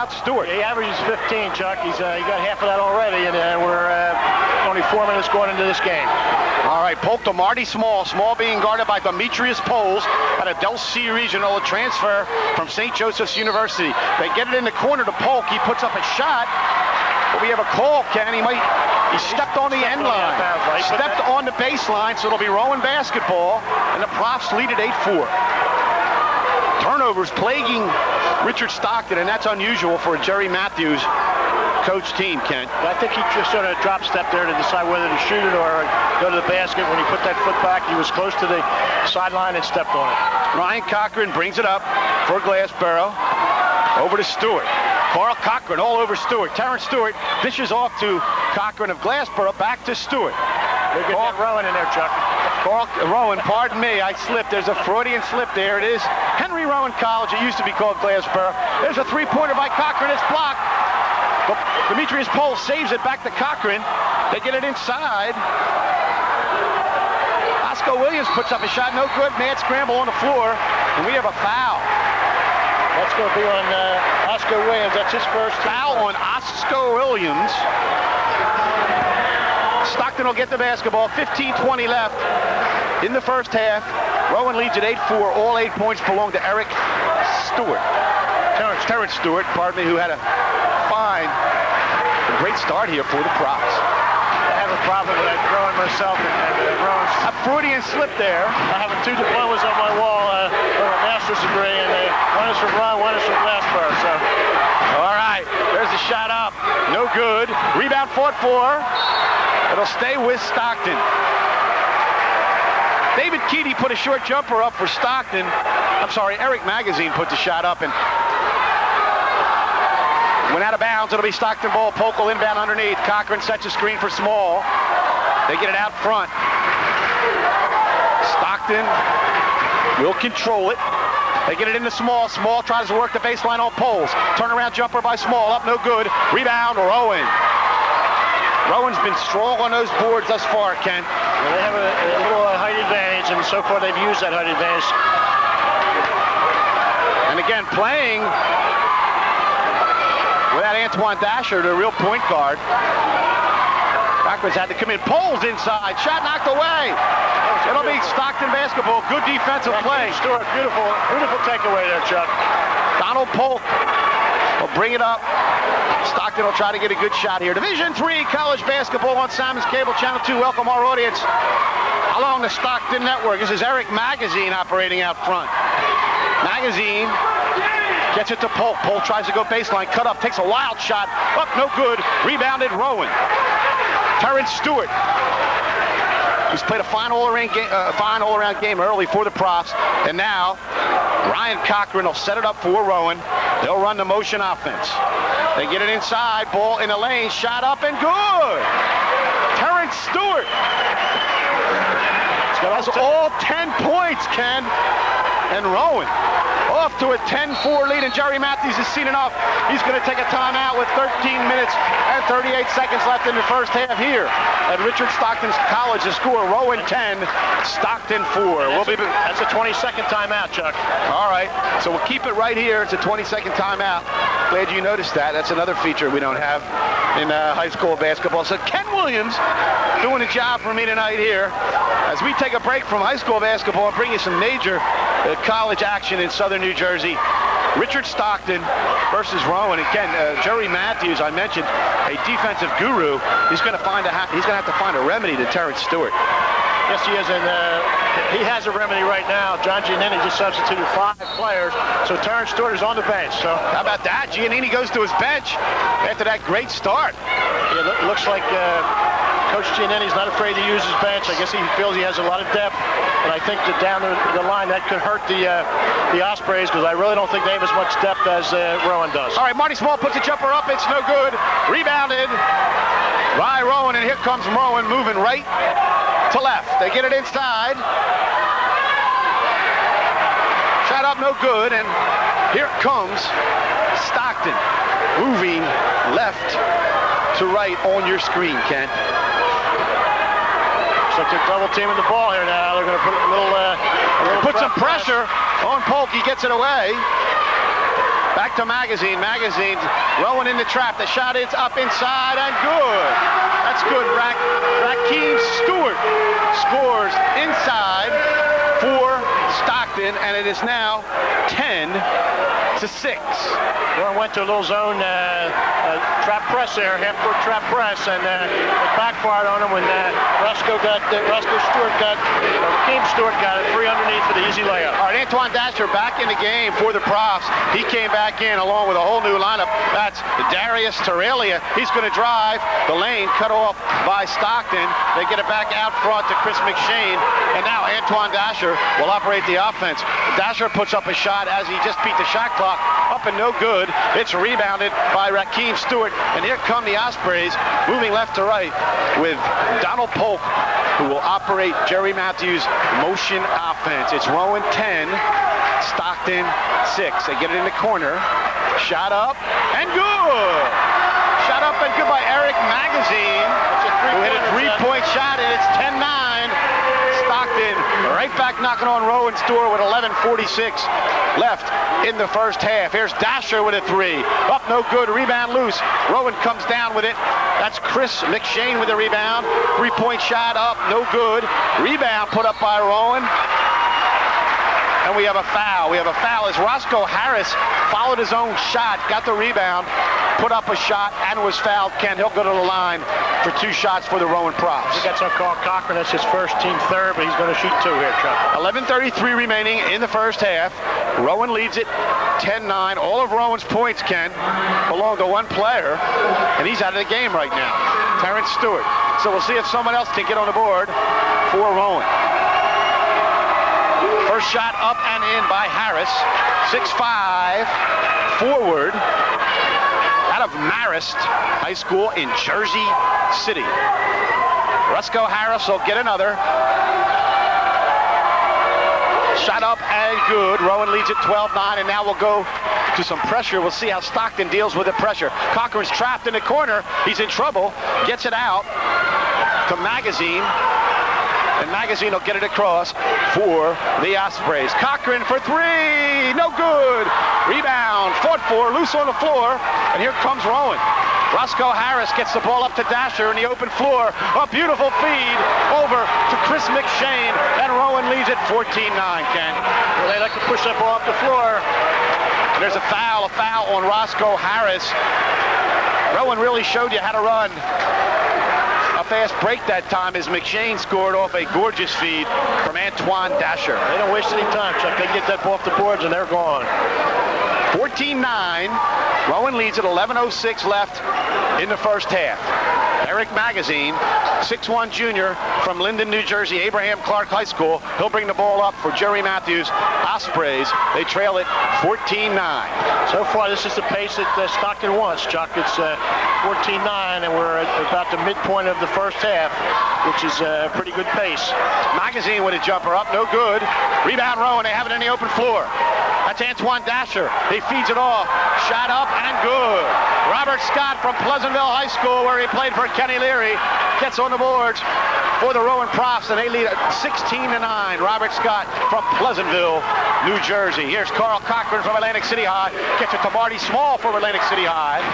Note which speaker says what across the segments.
Speaker 1: about Stewart?
Speaker 2: He averages 15, Chuck. He got half of that already, and we're only 4 minutes going into this game.
Speaker 1: All right, Polk to Marty Small. Small being guarded by Demetrius Poles at a Del C Regional, a transfer from St. Joseph's University. They get it in the corner to Polk. He puts up a shot. But we have a call, Ken. He stepped on the end line. Stepped on the baseline, so it'll be Rowan basketball, and the Profs lead at 8-4. Turnovers plaguing Richard Stockton, and that's unusual for a Jerry Matthews coach team, Ken.
Speaker 2: I think he just sort of drop step there to decide whether to shoot it or go to the basket. When he put that foot back, he was close to the sideline and stepped on it.
Speaker 1: Ryan Cochran brings it up for Glassboro. Over to Stewart. Carl Cochran all over Stewart. Terrence Stewart dishes off to Cochran of Glassboro. Back to Stewart.
Speaker 2: They get that Rowan in there, Chuck.
Speaker 1: Rowan, pardon me, I slipped. There's a Freudian slip there. It is Henry Rowan College. It used to be called Glassboro. There's a three-pointer by Cochran. It's blocked. But Demetrius Pohl saves it back to Cochran. They get it inside. Oscar Williams puts up a shot. No good. Mad scramble on the floor. And we have a foul.
Speaker 2: That's going to be on Oscar Williams. That's his first
Speaker 1: foul on Oscar Williams. Stockton will get the basketball. 15-20 left in the first half. Rowan leads at 8-4. All 8 points belong to Eric Stewart. Terrence Stewart, pardon me, who had a fine, great start here for the Profs.
Speaker 2: I have a problem with that throwing myself and Rowan.
Speaker 1: A Freudian slip there.
Speaker 2: I have 2 diplomas on my wall for a master's degree, and one is from Rowan, one is from Glassboro. So,
Speaker 1: all right, there's a shot up, no good. Rebound fought for. It'll stay with Stockton. David Keaty put a short jumper up for Stockton. I'm sorry, Eric Magazine put the shot up and went out of bounds. It'll be Stockton ball. Polk will inbound underneath. Cochran sets a screen for Small. They get it out front. Stockton will control it. They get it into Small. Small tries to work the baseline on Poles. Turnaround jumper by Small. Up, no good. Rebound, Rowan. Rowan's been strong on those boards thus far, Ken.
Speaker 2: Well, they have a little height advantage, and so far they've used that height advantage.
Speaker 1: And again, playing without Antoine Dasher, the real point guard. Cochran's had to come in. Poles inside. Shot knocked away. It'll be Stockton basketball. Good defensive play.
Speaker 2: Stewart, beautiful takeaway there, Chuck.
Speaker 1: Donald Polk will bring it up. Stockton will try to get a good shot here. Division III college basketball on Simon's Cable Channel 2. Welcome our audience along the Stockton Network. This is Eric Magazine operating out front. Magazine gets it to Polk. Polk tries to go baseline. Cut up. Takes a wild shot. Up, no good. Rebounded Rowan. Terrence Stewart. He's played a fine all-around game early for the Profs. And now Ryan Cochran will set it up for Rowan. They'll run the motion offense. They get it inside. Ball in the lane. Shot up and good. Terrence Stewart. That's all 10 points, Ken. And Rowan off to a 10-4 lead, and Jerry Matthews has seen enough. He's going to take a timeout with 13 minutes and 38 seconds left in the first half here at Richard Stockton College. The score, Rowan 10, Stockton 4.
Speaker 2: That's a 20-second timeout, Chuck.
Speaker 1: All right, so we'll keep it right here. It's a 20-second timeout. Glad you noticed that. That's another feature we don't have in high school basketball. So Ken Williams doing a job for me tonight here as we take a break from high school basketball and bring you some major college action in southern New Jersey. Richard Stockton versus Rowan. Again, Jerry Matthews, I mentioned, a defensive guru. He's going to have to find a remedy to Terrence Stewart.
Speaker 2: Yes, he is, and he has a remedy right now. John Giannini just substituted 5 players, so Terrence Stewart is on the bench. So
Speaker 1: how about that? Giannini goes to his bench after that great start.
Speaker 2: Yeah, it looks like Coach Giannini's not afraid to use his bench. I guess he feels he has a lot of depth, and I think that down the line that could hurt the Ospreys, because I really don't think they have as much depth as Rowan does.
Speaker 1: All right, Marty Small puts a jumper up. It's no good. Rebounded by Rowan, and here comes Rowan moving right to left. They get it inside. Shot up, no good, and here comes Stockton moving left to right on your screen, Ken.
Speaker 2: Looks like they're double teaming the ball here now. They're going to put a little
Speaker 1: put some pressure on Polk. He gets it away. Back to Magazine. Magazine, Rowan in the trap. The shot is up inside and good. That's good. Rakeem Stewart scores inside for Stockton, and it is now 10-6.
Speaker 2: Rowan went to a little zone trap press there, half-court trap press, and it backfired on him when Rakeem Stewart got it free underneath for the easy layup.
Speaker 1: All right, Antoine Dasher back in the game for the Profs. He came back in along with a whole new lineup. That's Darius Taralia. He's going to drive the lane, cut off by Stockton. They get it back out front to Chris McShane, and now Antoine Dasher will operate the offense. Dasher puts up a shot as he just beat the shot clock, up and no good. It's rebounded by Rakeem Stewart, and here come the Ospreys moving left to right with Donald Polk, who will operate Jerry Matthews' motion offense. It's Rowan 10, Stockton 6. They get it in the corner. Shot up and good. Shot up and good by Eric Magazine, who hit a three-point shot, and it's 10-9. Stockton right back knocking on Rowan's door with 11:46 left in the first half. Here's Dasher with a three. Up, no good. Rebound loose. Rowan comes down with it. That's Chris McShane with a rebound. Three-point shot up, no good. Rebound put up by Rowan. And we have a foul. We have a foul as Roscoe Harris followed his own shot, got the rebound, put up a shot, and was fouled. Ken, he'll go to the line for 2 shots for the Rowan Profs.
Speaker 2: He got some call Cochran. That's his first team third, but he's going to shoot 2 here, Chuck.
Speaker 1: 11:33 remaining in the first half. Rowan leads it 10-9. All of Rowan's points, Ken, belong to one player, and he's out of the game right now, Terrence Stewart. So we'll see if someone else can get on the board for Rowan. First shot up and in by Harris. 6'5", forward, out of Marist High School in Jersey City. Roscoe Harris will get another. Shot up and good. Rowan leads it 12-9, and now we'll go to some pressure. We'll see how Stockton deals with the pressure. Cochran's trapped in the corner. He's in trouble. Gets it out to Magazine. And Magazine will get it across for the Ospreys. Cochran for 3, no good. Rebound, fought for, loose on the floor, and here comes Rowan. Roscoe Harris gets the ball up to Dasher in the open floor. A beautiful feed over to Chris McShane, and Rowan leads it 14-9, Ken.
Speaker 2: Well, they like to push that ball up the floor.
Speaker 1: And there's a foul on Roscoe Harris. Rowan really showed you how to run a fast break that time as McShane scored off a gorgeous feed from Antoine Dasher.
Speaker 2: They don't waste any time, Chuck. They get that ball off the boards and they're gone.
Speaker 1: 14-9. Rowan leads at 11:06 left in the first half. Eric Magazine, 6'1" junior from Linden, New Jersey, Abraham Clark High School. He'll bring the ball up for Jerry Matthews. Ospreys, they trail it 14-9.
Speaker 2: So far, this is the pace that Stockton wants, Chuck. It's 14-9, and we're at about the midpoint of the first half, which is a pretty good pace.
Speaker 1: Magazine with a jumper up, no good. Rebound Rowan, they have it in the open floor. That's Antoine Dasher. He feeds it off. Shot up and good. Robert Scott from Pleasantville High School, where he played for Kenny Leary, gets on the boards for the Rowan Profs, and they lead 16-9. Robert Scott from Pleasantville, New Jersey. Here's Carl Cochran from Atlantic City High. Gets it to Marty Small from Atlantic City High.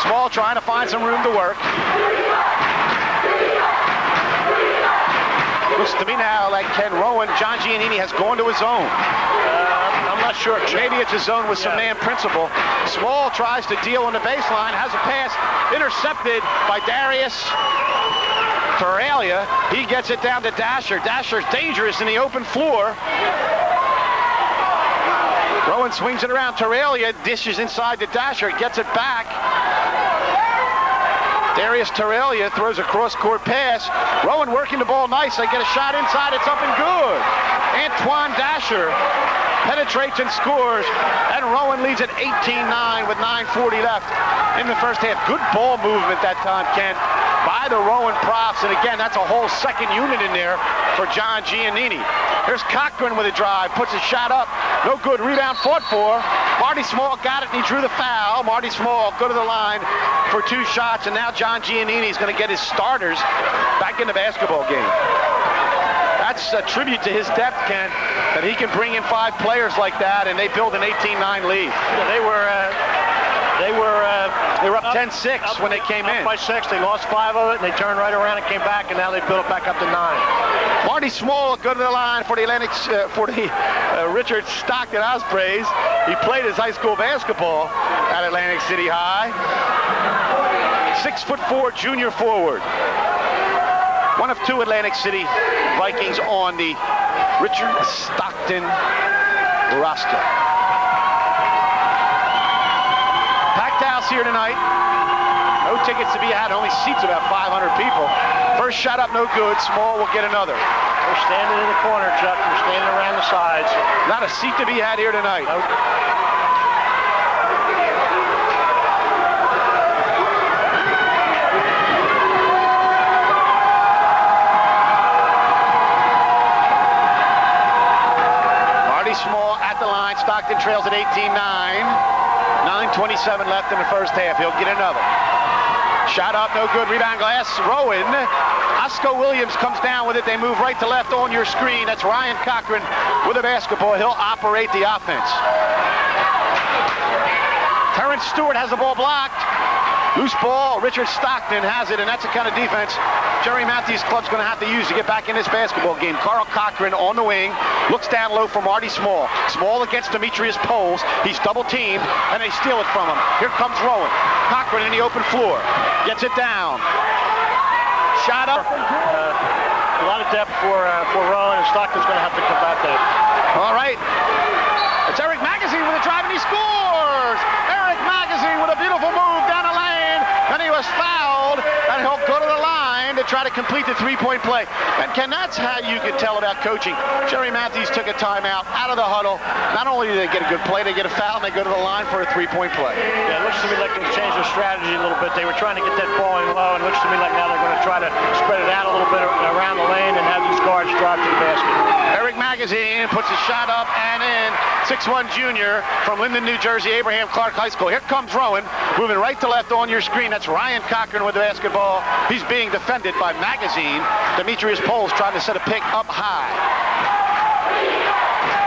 Speaker 1: Small trying to find some room to work. Looks to me now like Ken Rowan, John Giannini has gone to his zone.
Speaker 2: I'm not sure.
Speaker 1: Maybe it's a zone with some man principle. Small tries to deal on the baseline, has a pass intercepted by Darius Taralia. He gets it down to Dasher. Dasher's dangerous in the open floor. Rowan swings it around. Taralia dishes inside to Dasher, gets it back. Darius Taralia throws a cross-court pass. Rowan working the ball nice. They get a shot inside. It's up and good. Antoine Dasher penetrates and scores, and Rowan leads at 18-9 with 9:40 left in the first half. Good ball movement that time, Ken, by the Rowan Profs, and again, that's a whole second unit in there for John Giannini. Here's Cochran with a drive, puts a shot up, no good. Rebound fought for. Marty Small got it, and he drew the foul. Marty Small go to the line for 2 shots, and now John Giannini is going to get his starters back in the basketball game. that's a tribute to his depth, Ken, that he can bring in 5 players like that, and they build an 18-9 lead.
Speaker 2: Yeah, they were
Speaker 1: up 10-6 when they came in.
Speaker 2: Up by 6. They lost 5 of it, and they turned right around and came back, and now they built it back up to 9.
Speaker 1: Marty Small go to the line for the Richard Stockton Ospreys. He played his high school basketball at Atlantic City High. 6'4" junior forward. One of 2 Atlantic City Vikings on the Richard Stockton roster. Packed house here tonight. No tickets to be had, only seats about 500 people. First shot up, no good. Small will get another.
Speaker 2: We're standing in the corner, Chuck. We're standing around the sides.
Speaker 1: Not a seat to be had here tonight.
Speaker 2: Nope.
Speaker 1: Marty Small at the line. Stockton trails at 18-9. 9:27 left in the first half. He'll get another. Shot up, no good. Rebound glass. Rowan. Oscar Williams comes down with it. They move right to left on your screen. That's Ryan Cochran with a basketball. He'll operate the offense. Terrence Stewart has the ball blocked. Loose ball. Richard Stockton has it, and that's the kind of defense Jerry Matthews' club's going to have to use to get back in this basketball game. Carl Cochran on the wing. Looks down low for Marty Small. Small against Demetrius Poles. He's double-teamed, and they steal it from him. Here comes Rowan. Cochran in the open floor. Gets it down. Shot up.
Speaker 2: A lot of depth for Rowan, and Stockton's going to have to combat that.
Speaker 1: All right. It's Eric Magazine with a drive, and he scores! Eric Magazine with a beautiful move down the lane, and he was fouled, and he'll go to the line to try to complete the 3-point play. And Ken, that's how you can tell about coaching. Jerry Matthews took a timeout out of the huddle. Not only do they get a good play, they get a foul, and they go to the line for a 3-point play.
Speaker 2: Yeah, it looks to me like they changed their strategy a little bit. They were trying to get that ball in low, and it looks to me like now they're going to try to spread it out a little bit around the lane and have these guards drive to the basket.
Speaker 1: Eric Magazine puts a shot up and in. 6'1" junior from Linden, New Jersey, Abraham Clark High School. Here comes Rowan, moving right to left on your screen. That's Ryan Cochran with the basketball. He's being defended by Magazine. Demetrius Poles trying to set a pick up high.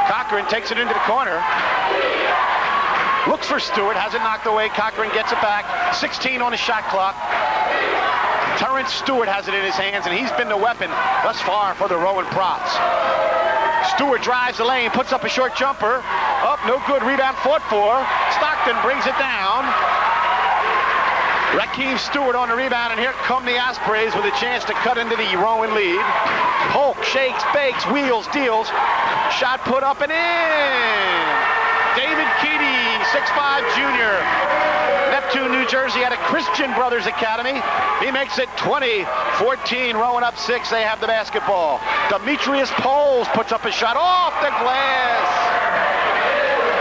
Speaker 1: Cochran takes it into the corner. Looks for Stewart, has it knocked away. Cochran gets it back. 16 on the shot clock. Terrence Stewart has it in his hands, and he's been the weapon thus far for the Rowan Props. Stewart drives the lane, puts up a short jumper. Up, no good. Rebound fought for. Stockton brings it down. Rakeem Stewart on the rebound, and here come the Ospreys with a chance to cut into the Rowan lead. Polk shakes, bakes, wheels, deals. Shot put up and in. David Keaty, 6'5" junior. Neptune, New Jersey, at a Christian Brothers Academy. He makes it 20-14. Rowan up 6. They have the basketball. Demetrius Poles puts up a shot off the glass.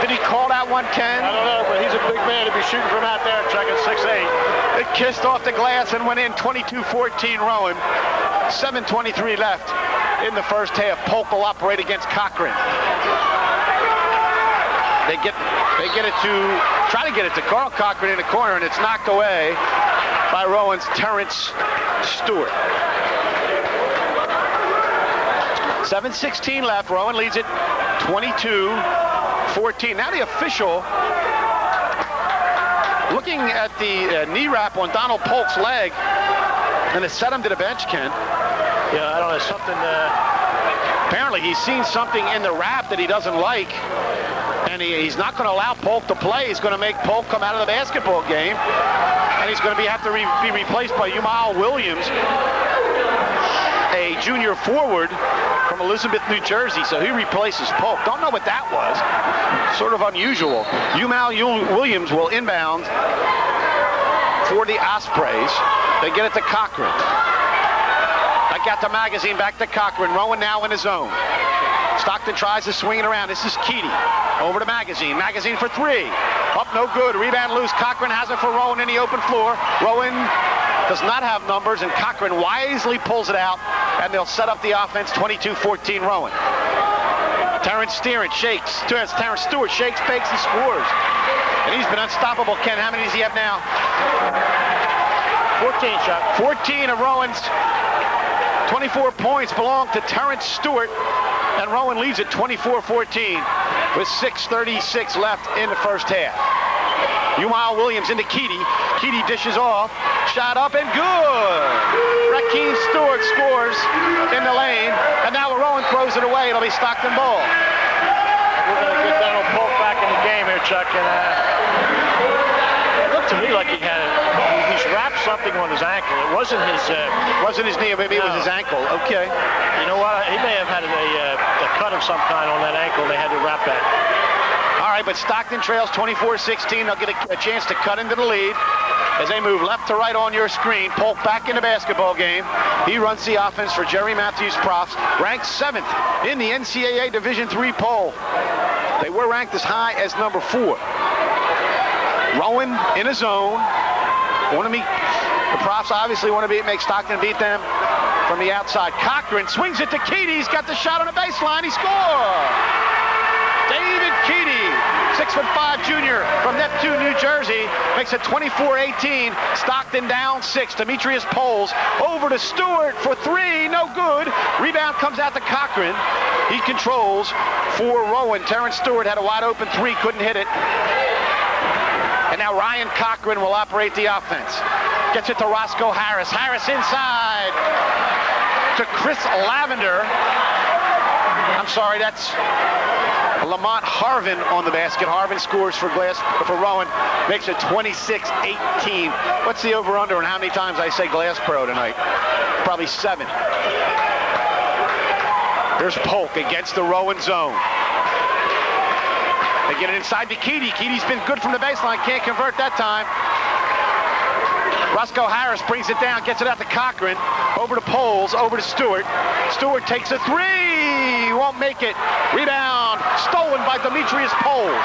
Speaker 1: Did he call that one, Ken?
Speaker 2: I don't know, but he's a big man to be shooting from out there. Check it, 6'8".
Speaker 1: It kissed off the glass and went in. 22-14 Rowan. 7:23 left in the first half. Polk will operate against Cochran. They try to get it to Carl Cochran in the corner, and it's knocked away by Rowan's Terrence Stewart. 7:16 left. Rowan leads it 22-14. Now the official looking at the knee wrap on Donald Polk's leg, and has set him to the bench, Ken.
Speaker 2: Yeah, I don't know, something...
Speaker 1: Apparently he's seen something in the wrap that he doesn't like, and he's not going to allow Polk to play. He's going to make Polk come out of the basketball game, and he's going to have to be replaced by Umal Williams, a junior forward from Elizabeth, New Jersey. So he replaces Polk. Don't know what that was. Sort of unusual. Umal Williams will inbound for the Ospreys. They get it to Cochran. Back out to Magazine, back to Cochran. Rowan now in his zone. Stockton tries to swing it around. This is Keaty. Over to Magazine. Magazine for 3. Up, no good. Rebound loose. Cochran has it for Rowan in the open floor. Rowan does not have numbers, and Cochran wisely pulls it out, and they'll set up the offense. 22-14 Rowan. Terrence Stewart shakes. Terrence Stewart shakes, fakes, and scores. And he's been unstoppable. Ken, how many does he have now?
Speaker 2: 14 shot.
Speaker 1: 14 of Rowan's 24 points belong to Terrence Stewart, and Rowan leads at 24-14 with 6:36 left in the first half. Umal Williams into Keedy. Keedy dishes off. Shot up and good. Rakeem Stewart scores in the lane. And now Rowan throws it away. It'll be Stockton ball.
Speaker 2: We're going to get Donald Polk back in the game here, Chuck. And it looked to me like he's wrapped something on his ankle. It wasn't his knee, maybe it was his ankle. Okay. You know what? He may have had a cut of some kind on that ankle. They had to wrap that.
Speaker 1: All right, but Stockton trails 24-16. They'll get a chance to cut into the lead as they move left to right on your screen. Polk back in the basketball game. He runs the offense for Jerry Matthews Profs, ranked 7th in the NCAA Division III poll. They were ranked as high as number 4. Rowan in a zone. The Profs obviously want to make Stockton beat them from the outside. Cochran swings it to Keedy. He's got the shot on the baseline. He scores! David Keedy, 6'5" junior from Neptune, New Jersey, makes it 24-18. Stockton down 6. Demetrius Poles over to Stewart for 3, no good. Rebound comes out to Cochran. He controls for Rowan. Terrence Stewart had a wide open 3, couldn't hit it. And now Ryan Cochran will operate the offense. Gets it to Roscoe Harris. Harris inside to Chris Lavender. I'm sorry, that's Lamont Harvin on the basket. Harvin scores for Rowan, makes it 26-18. What's the over-under and how many times I say Glass Pro tonight? Probably 7. Here's Polk against the Rowan zone. They get it inside to Keedy. Keedy's been good from the baseline, can't convert that time. Roscoe Harris brings it down, gets it out to Cochran, over to Poles, over to Stewart. Stewart takes a 3, won't make it. Rebound, stolen by Demetrius Poles.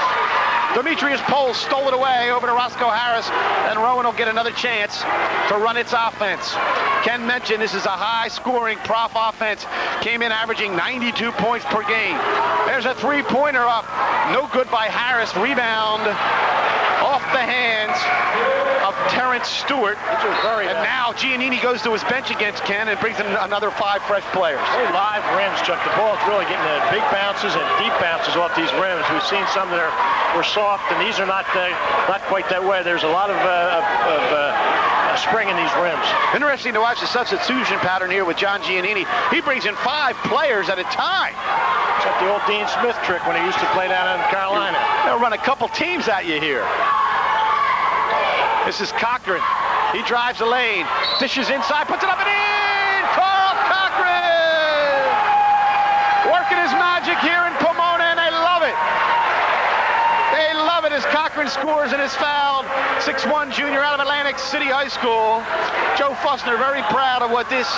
Speaker 1: Demetrius Poles stole it away over to Roscoe Harris, and Rowan will get another chance to run its offense. Ken mentioned this is a high-scoring Prof offense. Came in averaging 92 points per game. There's a 3-pointer up. No good by Harris. Rebound off the hands of Terrence Stewart. And now Giannini goes to his bench against Ken and brings in another 5 fresh players.
Speaker 2: Very live rims, Chuck. The ball's really getting big bounces and deep bounces off these rims. We've seen some that were soft, and these are not quite that way. There's a lot of spring in these rims.
Speaker 1: Interesting to watch the substitution pattern here with John Giannini. He brings in 5 players at a time.
Speaker 2: It's like the old Dean Smith trick when he used to play down in Carolina.
Speaker 1: They'll run a couple teams at you here. This is Cochran. He drives the lane, dishes inside, puts it up and in! Carl Cochran! Working his magic here in Pomona, and they love it. They love it as Cochran scores and is fouled. 6'1" junior out of Atlantic City High School. Joe Fussner very proud of what this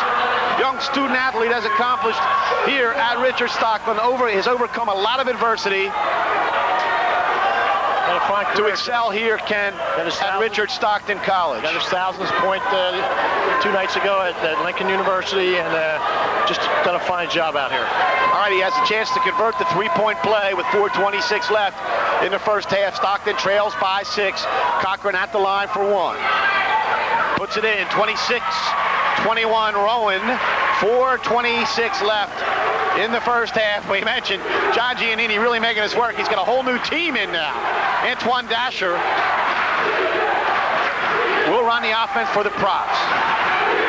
Speaker 1: young student athlete has accomplished here at Richard Stockton. Has overcome a lot of adversity to excel here, Ken, at Richard Stockton College.
Speaker 2: Got his 1000th point 2 nights ago at Lincoln University, and just done a fine job out here.
Speaker 1: All right, he has a chance to convert the 3-point play with 4:26 left in the first half. Stockton trails by 6. Cochran at the line for 1. Puts it in, 26-21 Rowan. 4:26 left in the first half. We mentioned John Giannini really making this work. He's got a whole new team in now. Antoine Dasher will run the offense for the Props.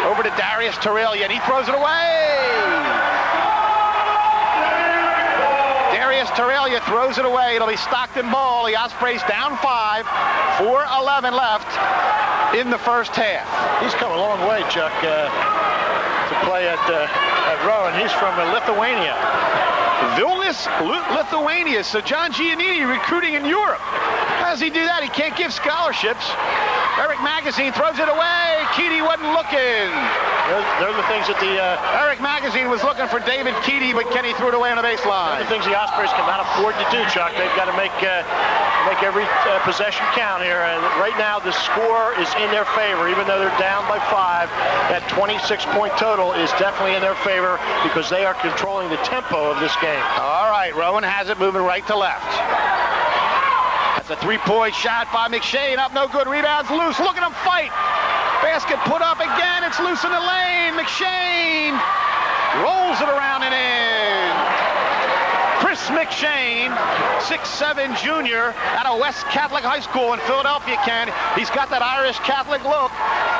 Speaker 1: Over to Darius Torrelia, and he throws it away. Darius Torrelia throws it away. It'll be Stockton ball. The Ospreys down 5. 4:11 left in the first half.
Speaker 2: He's come a long way, Chuck, to play at Rowan. He's from Lithuania.
Speaker 1: Vilnius, Lithuania. So John Giannini recruiting in Europe. How does he do that? He can't give scholarships. Eric Magazine throws it away. Keedy wasn't looking.
Speaker 2: They're the things that
Speaker 1: Eric Magazine was looking for David Keedy, but Kenny threw it away on the baseline.
Speaker 2: The things the Ospreys cannot afford to do, Chuck. They've got to make every possession count here. And right now, the score is in their favor, even though they're down by 5. That 26-point total is definitely in their favor because they are controlling the tempo of this game.
Speaker 1: All right, Rowan has it moving right to left. That's a 3-point shot by McShane. Up, no good. Rebounds loose. Look at him fight. Basket put up again. It's loose in the lane. McShane McShane, 6'7" junior out of West Catholic High School in Philadelphia, Ken. He's got that Irish Catholic look,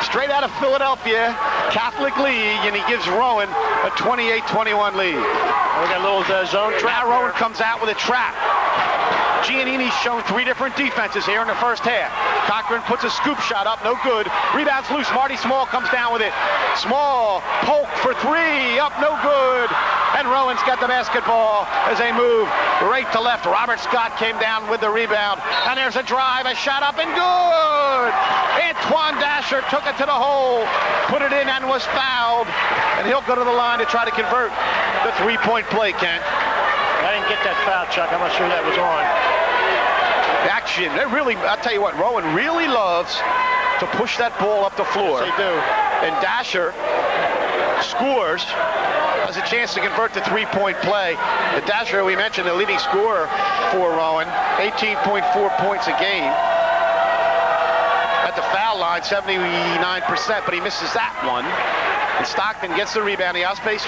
Speaker 1: straight out of Philadelphia Catholic League, and he gives Rowan a 28-21 lead.
Speaker 2: We got a little zone trap.
Speaker 1: Now Rowan comes out with a trap. Giannini's shown three different defenses here in the first half. Cochran puts a scoop shot up, no good. Rebounds loose. Marty Small comes down with it. Small, Polk for three, up, no good. And Rowan's got the basketball as they move right to left. Robert Scott came down with the rebound. And there's a drive, a shot up and good. Antoine Dasher took it to the hole, put it in and was fouled. And he'll go to the line to try to convert the three-point play, Ken.
Speaker 2: I didn't get that foul, Chuck. I'm not sure that was on.
Speaker 1: Action. They really, I'll tell you what, Rowan really loves to push that ball up the floor.
Speaker 2: Yes, they do.
Speaker 1: And Dasher scores, has a chance to convert the three-point play. The Dasher, we mentioned, the leading scorer for Rowan, 18.4 points a game. At the foul line, 79%, but he misses that one. And Stockton gets the rebound. The Ospreys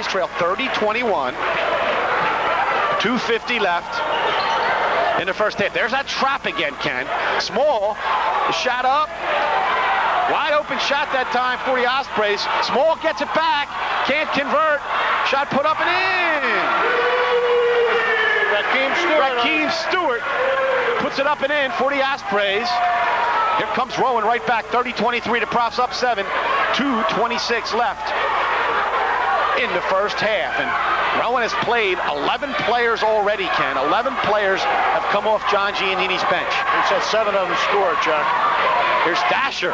Speaker 1: trail 30-21. 2:50 left in the first half. There's that trap again, Ken. Small, the shot up. Wide open shot that time for the Ospreys. Small gets it back, can't convert. Shot put up and in. Rakeem Stewart puts it up and in for the Ospreys. Here comes Rowan right back, 30-23. The Profs up 7, 2:26 left in the first half. And Rowan has played 11 players already, Ken. 11 players have come off John Giannini's bench.
Speaker 2: He said 7 of them scored, Chuck.
Speaker 1: Here's Dasher.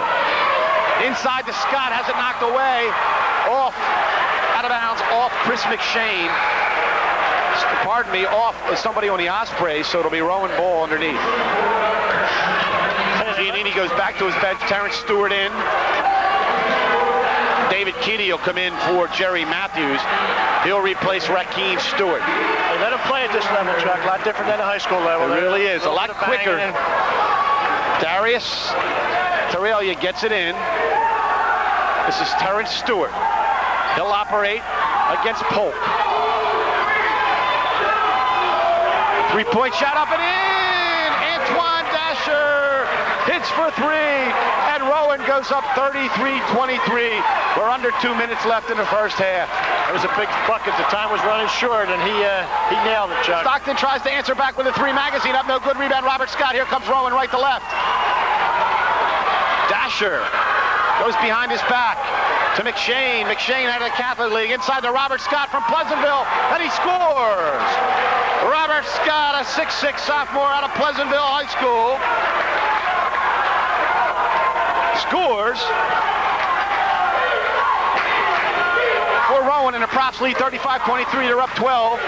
Speaker 1: Inside to Scott, has it knocked away. Off, out of bounds, off Chris McShane. Pardon me, off somebody on the Ospreys, so it'll be Rowan ball underneath. Giannini goes back to his bench. Terrence Stewart in. David Keaty will come in for Jerry Matthews. He'll replace Rakeem Stewart.
Speaker 2: They let him play at this level, Chuck. A lot different than the high school level.
Speaker 1: It really is. A lot quicker. Darius Tarelia gets it in. This is Terrence Stewart. He'll operate against Polk. Three-point shot up and in. Antoine Dasher hits for three. And Rowan goes up 33-23. We're under 2 minutes left in the first half.
Speaker 2: It was a big bucket. The time was running short, and he nailed it, Chuck.
Speaker 1: Stockton tries to answer back with a three magazine. Up, no good. Rebound, Robert Scott. Here comes Rowan right to left. Dasher goes behind his back to McShane. McShane out of the Catholic League. Inside to Robert Scott from Pleasantville, and he scores. Robert Scott, a 6'6" sophomore out of Pleasantville High School, scores for Rowan, and the Profs lead 35-23. They're up 12.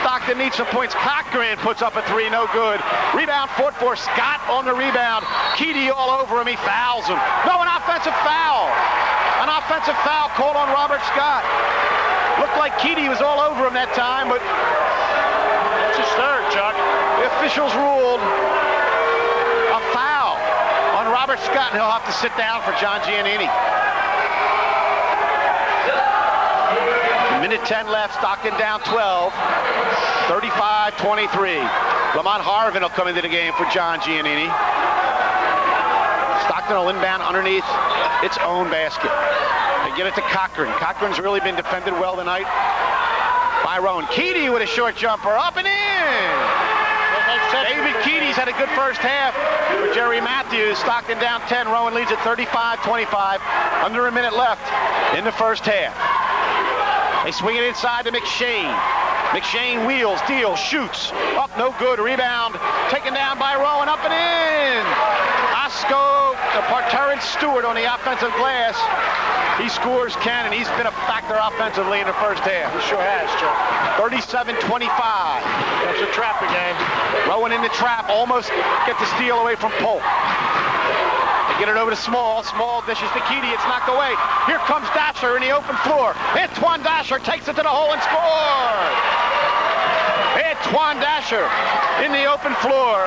Speaker 1: Stockton needs some points. Cochran puts up a three, no good. Rebound fought for Scott on the rebound. Keaty all over him. He fouls him. No, an offensive foul. An offensive foul called on Robert Scott. Looked like Keaty was all over him that time, but
Speaker 2: that's his third, Chuck.
Speaker 1: The officials ruled a foul on Robert Scott, and he'll have to sit down for John Giannini. Minute 10 left, Stockton down 12, 35-23. Lamont Harvin will come into the game for John Giannini. Stockton will inbound underneath its own basket. They get it to Cochran. Cochran's really been defended well tonight by Rowan. Keaty with a short jumper, up and in! David Keaty's had a good first half for Jerry Matthews. Stockton down 10, Rowan leads at 35-25. Under a minute left in the first half. They swing it inside to McShane. McShane wheels, deals, shoots. Up, no good. Rebound taken down by Rowan, up and in. Osco, Terrence Stewart on the offensive glass. He scores, Ken, and he's been a factor offensively in the first half.
Speaker 2: He sure has, Chuck.
Speaker 1: 37-25.
Speaker 2: That's a trap again.
Speaker 1: Rowan in the trap, almost get the steal away from Polk. Get it over to Small. Small dishes to Keaty. It's knocked away. Here comes Dasher in the open floor. Antoine Dasher takes it to the hole and scores. Antoine Dasher in the open floor.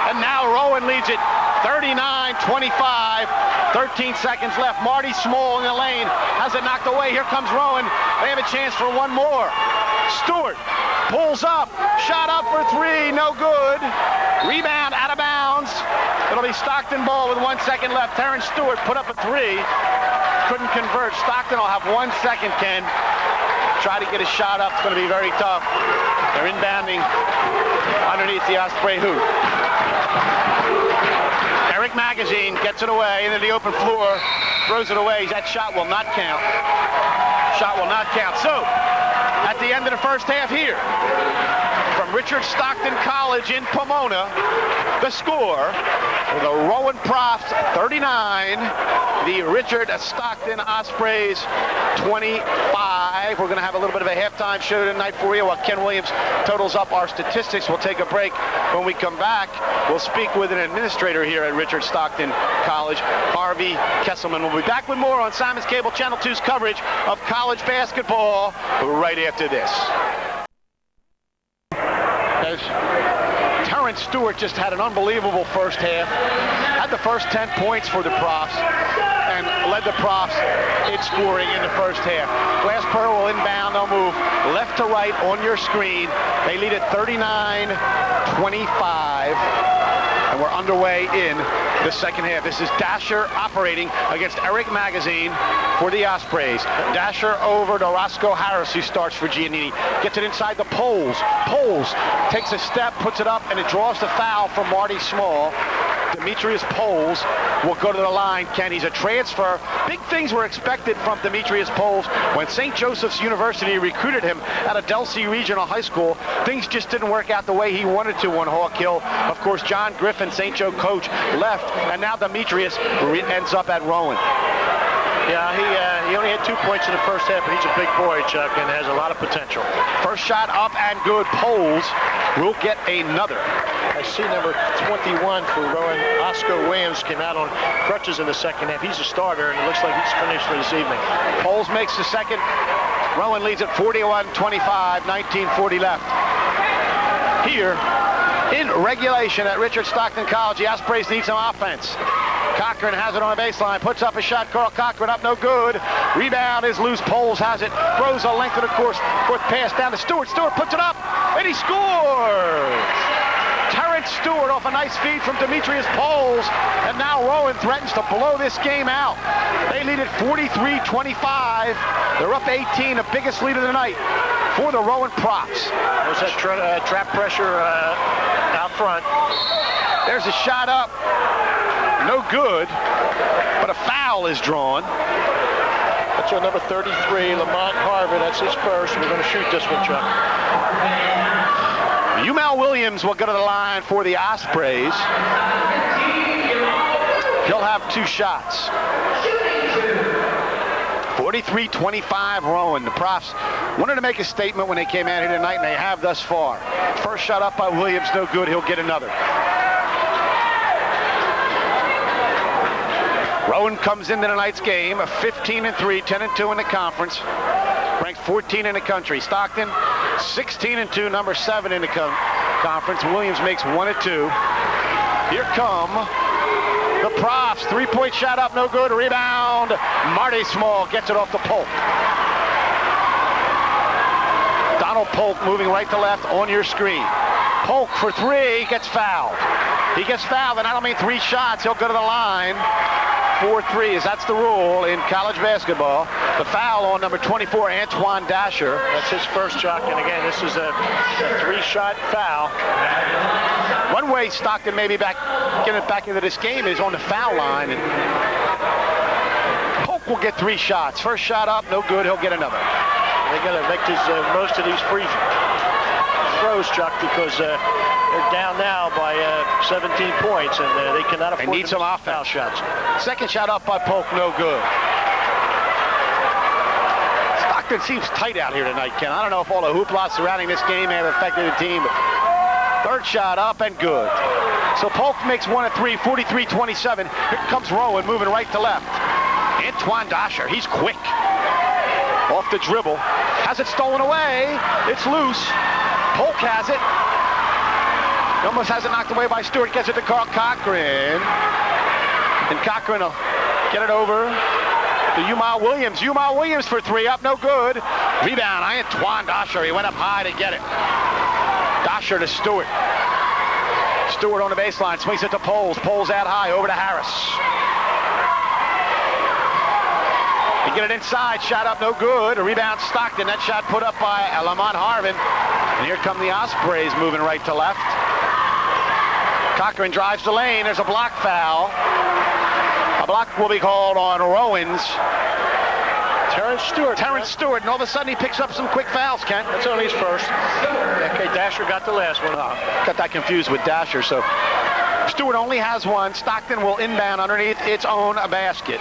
Speaker 1: And now Rowan leads it 39-25, 13 seconds left. Marty Small in the lane has it knocked away. Here comes Rowan. They have a chance for one more. Stewart pulls up, shot up for three, no good. Rebound out of bounds. It'll be Stockton ball with 1 second left. Terrence Stewart put up a three, couldn't convert. Stockton will have 1 second, Ken. Try to get a shot up, it's going to be very tough. They're inbounding underneath the Osprey hoop. Eric Magazine gets it away into the open floor, throws it away. That shot will not count. Shot will not count. So, at the end of the first half here, from Richard Stockton College in Pomona, the score, the Rowan Profs 39, the Richard Stockton Ospreys 25. We're going to have a little bit of a halftime show tonight for you while Ken Williams totals up our statistics. We'll take a break. When we come back, we'll speak with an administrator here at Richard Stockton College, Harvey Kesselman. We'll be back with more on Simon's Cable Channel 2's coverage of college basketball right after this. As Terrence Stewart just had an unbelievable first half, had the first 10 points for the Profs, and led the Profs in scoring in the first half. Glassboro will inbound, they'll move left to right on your screen. They lead at 39-25, and we're underway in the second half. This is Dasher operating against Eric Magazine for the Ospreys. Dasher over to Roscoe Harris, who starts for Giannini. Gets it inside the poles. Poles takes a step, puts it up, and it draws the foul from Marty Small. Demetrius Poles will go to the line. Ken, he's a transfer. Big things were expected from Demetrius Poles when St. Joseph's University recruited him out of Delsea Regional High School. Things just didn't work out the way he wanted to on Hawk Hill. Of course, John Griffin, St. Joe coach, left, and now Demetrius ends up at Rowan.
Speaker 2: Yeah, he only had 2 points in the first half, but he's a big boy, Chuck, and has a lot of potential.
Speaker 1: First shot up and good. Poles will get another.
Speaker 2: I see number 21 for Rowan. Oscar Williams came out on crutches in the second half. He's a starter, and it looks like he's finished for this evening.
Speaker 1: Poles makes the second. Rowan leads at 41-25, 19:40 left. Here, in regulation at Richard Stockton College, the Ospreys need some offense. Cochran has it on the baseline, puts up a shot. Carl Cochran up, no good. Rebound is loose. Poles has it, throws a length of the course. Fourth pass down to Stewart. Stewart puts it up, and he scores! Terrence Stewart off a nice feed from Demetrius Poles, and now Rowan threatens to blow this game out. They lead at 43-25. They're up 18, the biggest lead of the night for the Rowan Profs.
Speaker 2: There's that trap pressure out front.
Speaker 1: There's a shot up. No good, but a foul is drawn.
Speaker 2: That's our number 33, Lamont Harvey. That's his first. We're going to shoot this one, Chuck.
Speaker 1: Umal Williams will go to the line for the Ospreys. He'll have 2 shots. 43-25 Rowan. The Profs wanted to make a statement when they came out here tonight, and they have thus far. First shot up by Williams, no good. He'll get another. Rowan comes into tonight's game, 15-3, 10-2 in the conference, ranked 14 in the country. Stockton, 16-2, number 7 in the conference. Williams makes 1 of 2. Here come the Profs. 3-point shot up, no good. Rebound. Marty Small gets it off the Polk. Donald Polk moving right to left on your screen. Polk for 3, gets fouled. He gets fouled, and I don't mean 3 shots. He'll go to the line. 4 threes. That's the rule in college basketball. The foul on number 24, Antoine Dasher.
Speaker 2: That's his first shot, and again, this is a 3-shot foul.
Speaker 1: One way Stockton may be getting it back into this game is on the foul line. And Polk will get 3 shots. First shot up, no good. He'll get another.
Speaker 2: They're going to make most of these free throws, Chuck, because they're down now by 17 points, and they cannot afford
Speaker 1: to need some
Speaker 2: foul shots.
Speaker 1: Second shot up by Polk, no good. Stockton seems tight out here tonight, Ken. I don't know if all the hoopla surrounding this game may have affected the team, but third shot up and good. So Polk makes 1 of 3, 43-27. Here comes Rowan moving right to left. Antoine Dasher, he's quick. Off the dribble, has it stolen away. It's loose. Polk has it. He almost has it knocked away by Stewart. Gets it to Carl Cochran. And Cochran will get it over to Umal Williams. Umal Williams for three, up no good. Rebound, Antoine Dasher. He went up high to get it. Dasher to Stewart. Stewart on the baseline, swings it to Poles. Poles out high, over to Harris. They get it inside, shot up no good. A rebound Stockton, that shot put up by Lamont Harvin. And here come the Ospreys moving right to left. Cochran drives the lane, there's a block foul. A block will be called on Rowan's Terrence Stewart, and all of a sudden he picks up some quick fouls, Ken.
Speaker 2: That's only his first. Okay, Dasher got the last one.
Speaker 1: Got that confused with Dasher, so Stewart only has one. Stockton will inbound underneath its own basket.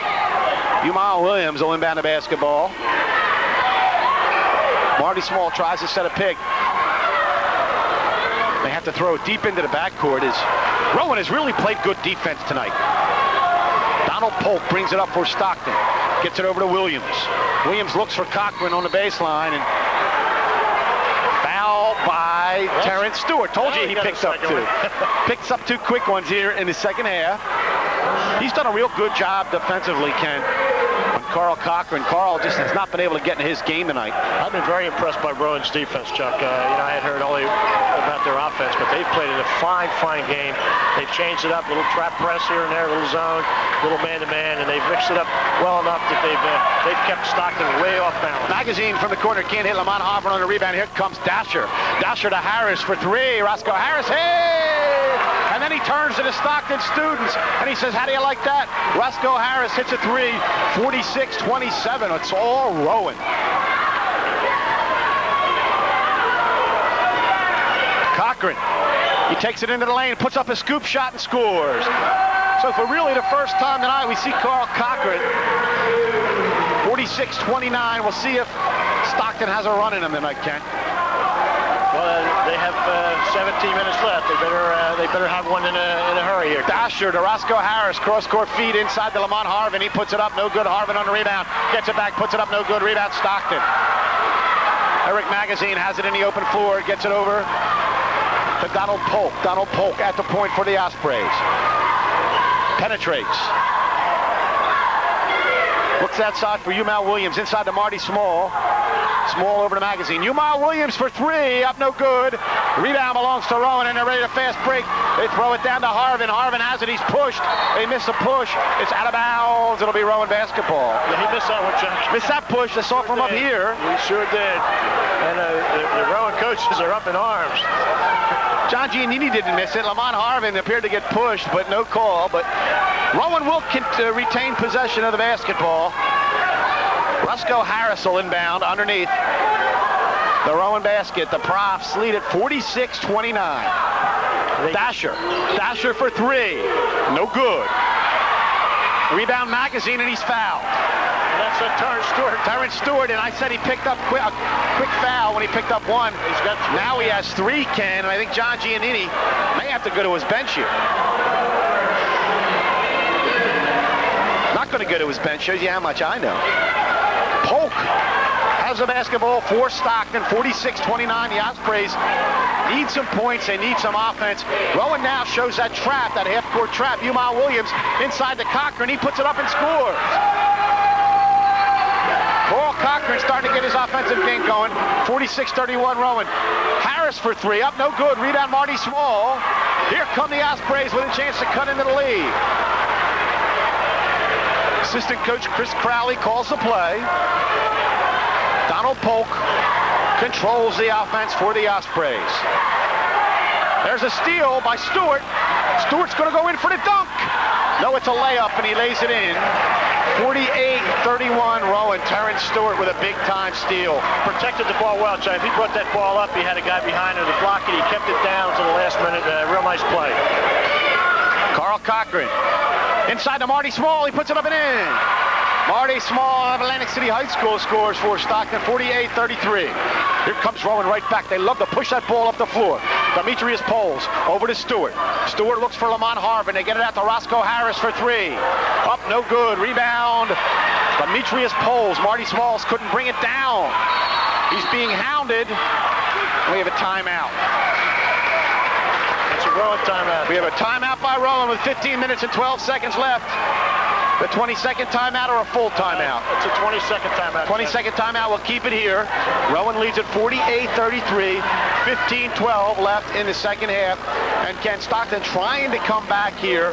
Speaker 1: Umal Williams will inbound the basketball. Marty Small tries to set a pick. They have to throw it deep into the backcourt. Rowan has really played good defense tonight. Donald Polk brings it up for Stockton. Gets it over to Williams. Williams looks for Cochran on the baseline, and foul by Terrence Stewart. Told you he picked up two. Picks up two quick ones here in the second half. He's done a real good job defensively, Ken. Carl Cochran. Carl just has not been able to get in his game tonight.
Speaker 2: I've been very impressed by Rowan's defense, Chuck. I had heard only about their offense, but they've played a fine game. They've changed it up, a little trap press here and there, a little zone, little man-to-man, and they've mixed it up well enough that they've kept Stockton way off balance.
Speaker 1: Magazine from the corner can't hit Lamont Harvin on the rebound. Here comes Dasher. Dasher to Harris for three. Roscoe Harris, hey! And then he turns to the Stockton students, and he says, how do you like that? Roscoe Harris hits a three, 46-27. It's all Rowan. Cochran, he takes it into the lane, puts up a scoop shot and scores. So for really the first time tonight, we see Carl Cochran, 46-29. We'll see if Stockton has a run in him tonight, Ken.
Speaker 2: Well, they have 17 minutes left. They better have one in a hurry here.
Speaker 1: Dasher to Roscoe Harris, cross-court feed inside to Lamont Harvin. He puts it up, no good. Harvin on the rebound, gets it back, puts it up, no good. Rebound Stockton. Eric Magazine has it in the open floor, gets it over to Donald Polk. Donald Polk at the point for the Ospreys. Penetrates. Looks outside for Umal Williams, inside to Marty Small. Small over to Magazine. Umal Williams for three, up no good. Rebound belongs to Rowan, and they're ready to fast break. They throw it down to Harvin. Harvin has it, he's pushed. They miss a push. It's out of bounds. It'll be Rowan basketball.
Speaker 2: Yeah, he missed that one, Chuck.
Speaker 1: Missed that push. I saw it from up here.
Speaker 2: He sure did. And the Rowan coaches are up in arms.
Speaker 1: John Giannini didn't miss it. Lamont Harvin appeared to get pushed, but no call. But Rowan will retain possession of the basketball. Roscoe Harris will inbound underneath the Rowan basket. The Profs lead at 46-29. Dasher for three. No good. Rebound Magazine, and he's fouled.
Speaker 2: And that's
Speaker 1: Terrence Stewart, and I said he picked up a quick foul when he picked up one. Now he has three, Ken, and I think John Giannini may have to go to his bench here. Not going to go to his bench. Shows you how much I know. Polk has the basketball for Stockton, 46-29. The Ospreys need some points. They need some offense. Rowan now shows that trap, that half-court trap. Umal Williams inside the Cochran. He puts it up and scores. Carl Cochran starting to get his offensive game going. 46-31 Rowan. Harris for three, up no good. Rebound Marty Small. Here come the Ospreys with a chance to cut into the lead. Assistant coach Chris Crowley calls the play. Donald Polk controls the offense for the Ospreys. There's a steal by Stewart. Stewart's going to go in for the dunk. No, it's a layup, and he lays it in. 48-31 Rowan. Terrence Stewart with a big-time steal.
Speaker 2: Protected the ball well, Chuck. If he brought that ball up, he had a guy behind him to block it. He kept it down to the last minute. Real nice play.
Speaker 1: Carl Cochran. Inside to Marty Small, he puts it up and in. Marty Small of Atlantic City High School scores for Stockton, 48-33. Here comes Rowan right back. They love to push that ball up the floor. Demetrius Poles over to Stewart. Stewart looks for Lamont Harvin. They get it out to Roscoe Harris for three. Up, no good. Rebound. Demetrius Poles. Marty Smalls couldn't bring it down. He's being hounded. We have a timeout.
Speaker 2: That's a Rowan timeout.
Speaker 1: We have a timeout by Rowan with 15 minutes and 12 seconds left. The 20-second timeout or a full timeout?
Speaker 2: It's a 20-second timeout.
Speaker 1: 20-second timeout. We'll keep it here. Rowan leads at 48-33. 15-12 left in the second half. And Ken Stockton trying to come back here,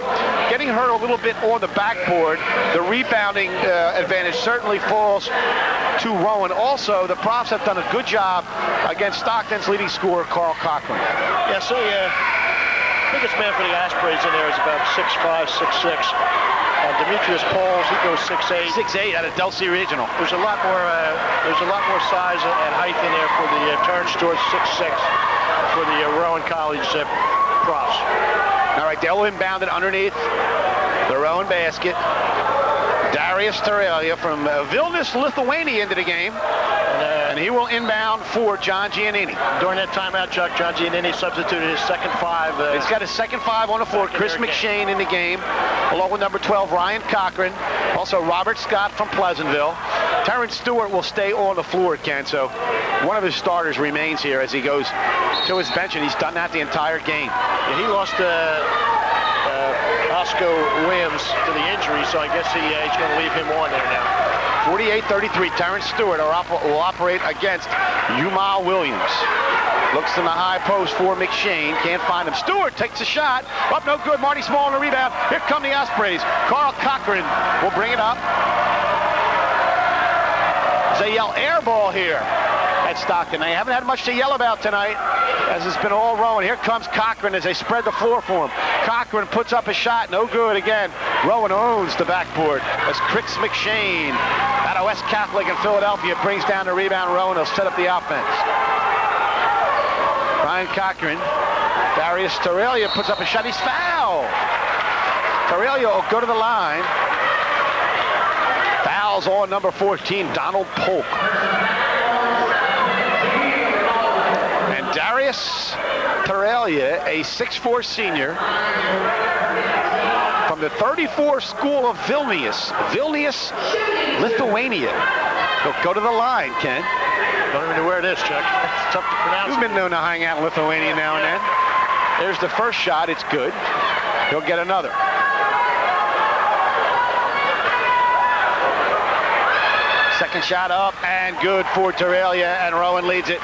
Speaker 1: getting hurt a little bit on the backboard. The rebounding advantage certainly falls to Rowan. Also, the Profs have done a good job against Stockton's leading scorer, Carl Cochran.
Speaker 2: Yeah, so biggest man for the Ospreys in there is about 6'5", 6'6". Demetrius Pauls, he goes 6'8".
Speaker 1: 6'8" out of Delsea Regional.
Speaker 2: There's a lot more size and height in there for the Terrence Stewart, 6'6", for the Rowan College Profs.
Speaker 1: All right, they'll inbound it underneath the Rowan basket. Darius Tarelia from Vilnius, Lithuania into the game. And he will inbound for John Giannini.
Speaker 2: During that timeout, Chuck, John Giannini substituted his second five.
Speaker 1: He's got his second five on the floor. Chris McShane in the game, along with number 12, Ryan Cochran. Also, Robert Scott from Pleasantville. Terrence Stewart will stay on the floor, Ken. So one of his starters remains here as he goes to his bench, and he's done that the entire game.
Speaker 2: Yeah, he lost Oscar Williams to the injury, so I guess he's going to leave him on there now.
Speaker 1: 48-33, Terrence Stewart will operate against Yumal Williams. Looks in the high post for McShane. Can't find him. Stewart takes a shot. Up, no good. Marty Small on the rebound. Here come the Ospreys. Carl Cochran will bring it up. They yell air ball here at Stockton. They haven't had much to yell about tonight, as it's been all Rowan. Here comes Cochran as they spread the floor for him. Cochran puts up a shot. No good again. Rowan owns the backboard as Chris McShane out of West Catholic in Philadelphia brings down the rebound. Rowan will set up the offense. Ryan Cochran. Darius Tarelia puts up a shot. He's fouled. Tarelia will go to the line. Fouls on number 14, Donald Polk. And Darius Tarelia, a 6'4" senior from the 34 school of Vilnius, Lithuania. He'll go to the line, Ken.
Speaker 2: Don't even know where it is, Chuck. It's tough to pronounce.
Speaker 1: You've been known to hang out in Lithuania now and then. There's the first shot. It's good. He'll get another. Second shot up and good for Tarelia, and Rowan leads it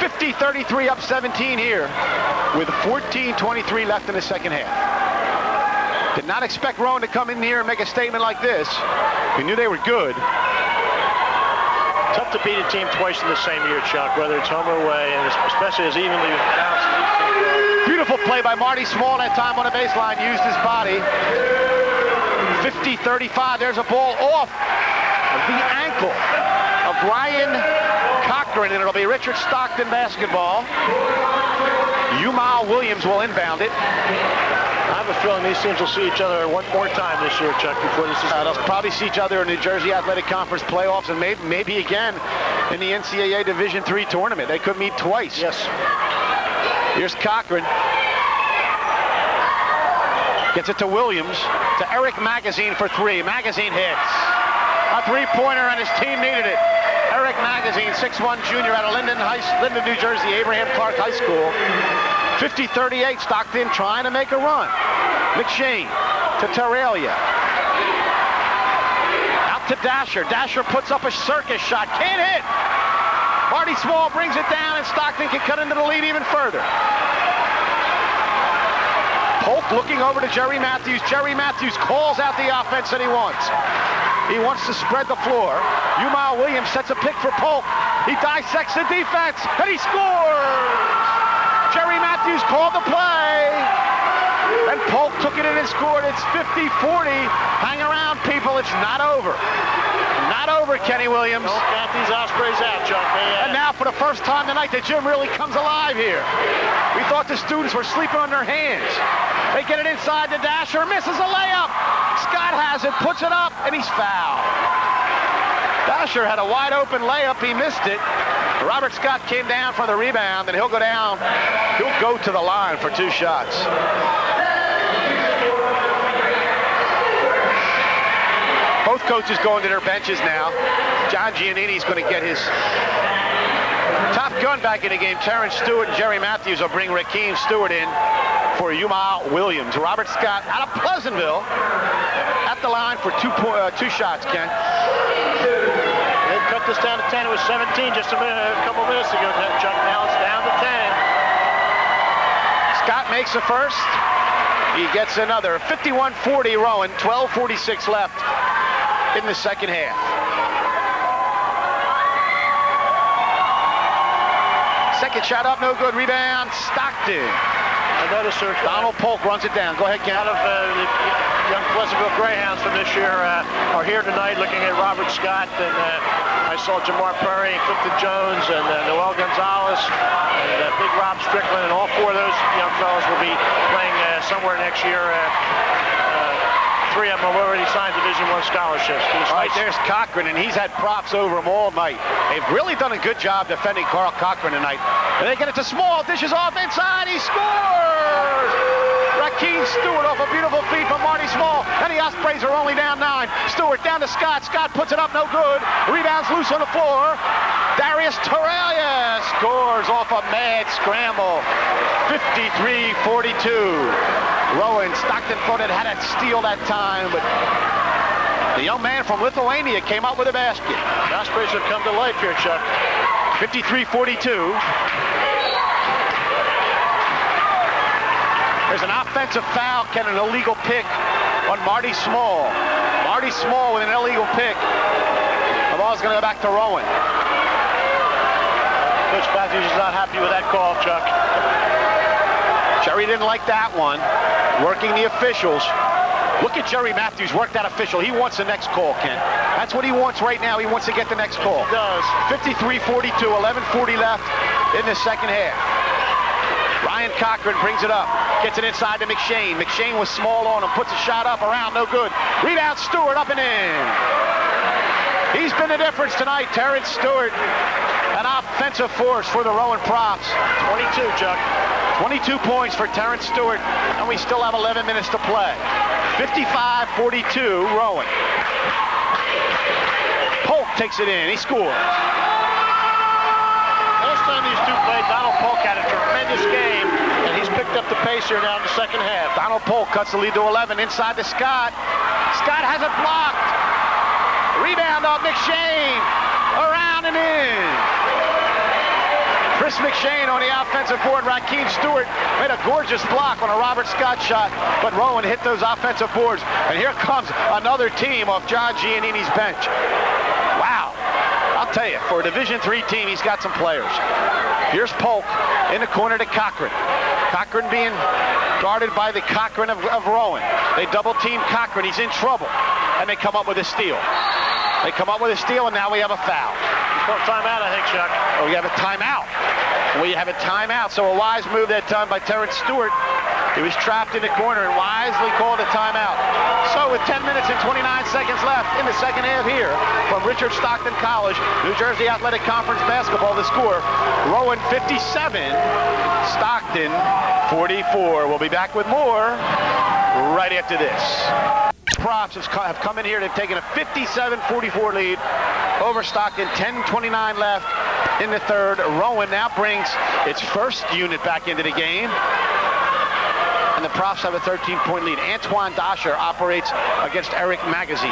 Speaker 1: 50-33, up 17 here with 14:23 left in the second half. Did not expect Rowan to come in here and make a statement like this. We knew they were good.
Speaker 2: Tough to beat a team twice in the same year, Chuck, whether it's home or away, and especially as evenly balanced as these teams are.
Speaker 1: Beautiful play by Marty Small that time on the baseline, used his body. 50-35, there's a ball off the ankle of Ryan Cochran, and it'll be Richard Stockton basketball. Yumal Williams will inbound it.
Speaker 2: I have a feeling these teams will see each other one more time this year, Chuck, before this is...
Speaker 1: They'll probably see each other in the New Jersey Athletic Conference playoffs, and maybe again in the NCAA Division III tournament. They could meet twice.
Speaker 2: Yes.
Speaker 1: Here's Cochran. Gets it to Williams, to Eric Magazine for three. Magazine hits. A three-pointer, and his team needed it. Eric Magazine, 6'1" junior out of Linden, New Jersey, Abraham Clark High School. 50-38, Stockton trying to make a run. McShane to Tarelia. Out to Dasher. Dasher puts up a circus shot. Can't hit. Marty Small brings it down, and Stockton can cut into the lead even further. Polk looking over to Jerry Matthews. Jerry Matthews calls out the offense that he wants. He wants to spread the floor. Yumal Williams sets a pick for Polk. He dissects the defense, and he scores! Jerry Matthews called the play. And Polk took it in and scored. It's 50-40. Hang around, people. It's not over. Not over, Kenny Williams.
Speaker 2: Don't count these Ospreys out, Chuck.
Speaker 1: And now, for the first time tonight, the gym really comes alive here. We thought the students were sleeping on their hands. They get it inside to Dasher, misses a layup. Scott has it, puts it up, and he's fouled. Dasher had a wide open layup, he missed it. Robert Scott came down for the rebound, and he'll go down. He'll go to the line for two shots. Both coaches going to their benches now. John Giannini's going to get his top gun back in the game. Terrence Stewart and Jerry Matthews will bring Rakeem Stewart in. for Yuma Williams. Robert Scott out of Pleasantville at the line for two shots, Ken.
Speaker 2: They cut this down to 10. It was 17 just a couple minutes ago. Chuck, now it's down to 10.
Speaker 1: Scott makes the first. He gets another. 51-40 Rowan. 12:46 left in the second half. Second shot up, no good. Rebound, Stockton.
Speaker 2: I noticed
Speaker 1: Donald Polk runs it down. Go ahead, Ken.
Speaker 2: A lot of the young Pleasantville Greyhounds from this year are here tonight looking at Robert Scott, and I saw Jamar Perry, Clifton Jones, and Noel Gonzalez, and Big Rob Strickland, and all four of those young fellas will be playing somewhere next year. Three of them have already signed Division I scholarships.
Speaker 1: All right, there's Cochran, and he's had props over him all night. They've really done a good job defending Carl Cochran tonight. And they get it to Small, dishes off inside, he scores! Rakeem Stewart off a beautiful feed from Marty Small, and the Ospreys are only down 9. Stewart down to Scott. Scott puts it up, no good. Rebounds loose on the floor. Darius Torrelia scores off a mad scramble. 53-42. Rowan, Stockton thought it had a steal that time, but the young man from Lithuania came out with a basket.
Speaker 2: The Ospreys have come to life here, Chuck.
Speaker 1: 53-42. There's an offensive foul, Ken, an illegal pick on Marty Small. Marty Small with an illegal pick. The ball's going to go back to Rowan.
Speaker 2: Coach Matthews is not happy with that call, Chuck.
Speaker 1: Jerry didn't like that one. Working the officials. Look at Jerry Matthews work that official. He wants the next call, Ken. That's what he wants right now. He wants to get the next call.
Speaker 2: He does.
Speaker 1: 53-42, 11:40 left in the second half. Ryan Cochran brings it up. Gets it inside to McShane. McShane was small on him. Puts a shot up around. No good. Rebound Stewart up and in. He's been the difference tonight. Terrence Stewart. An offensive force for the Rowan Props.
Speaker 2: 22, Chuck.
Speaker 1: 22 points for Terrence Stewart, and we still have 11 minutes to play. 55-42, Rowan. Polk takes it in. He scores.
Speaker 2: Last time these two played, Donald Polk had a tremendous game, and he's picked up the pace here now in the second half.
Speaker 1: Donald Polk cuts the lead to 11 inside to Scott. Scott has it blocked. Rebound off McShane. Around and in. Chris McShane on the offensive board. Rakeem Stewart made a gorgeous block on a Robert Scott shot, but Rowan hit those offensive boards. And here comes another team off John Giannini's bench. Wow. I'll tell you, for a Division III team, he's got some players. Here's Polk in the corner to Cochran. Cochran being guarded by the Cochran of Rowan. They double team Cochran. He's in trouble. And they come up with a steal. They come up with a steal, and now we have a foul.
Speaker 2: Timeout, I think, Chuck.
Speaker 1: Oh, we have a timeout. We have a timeout. So a wise move that time by Terrence Stewart. He was trapped in the corner and wisely called a timeout. So with 10 minutes and 29 seconds left in the second half here from Richard Stockton College, New Jersey Athletic Conference basketball, the score, Rowan 57, Stockton 44. We'll be back with more right after this. Props have come in here. They've taken a 57-44 lead over Stockton. 10:29 left in the third. Rowan now brings its first unit back into the game. And the Props have a 13-point lead. Antoine Dosher operates against Eric Magazine.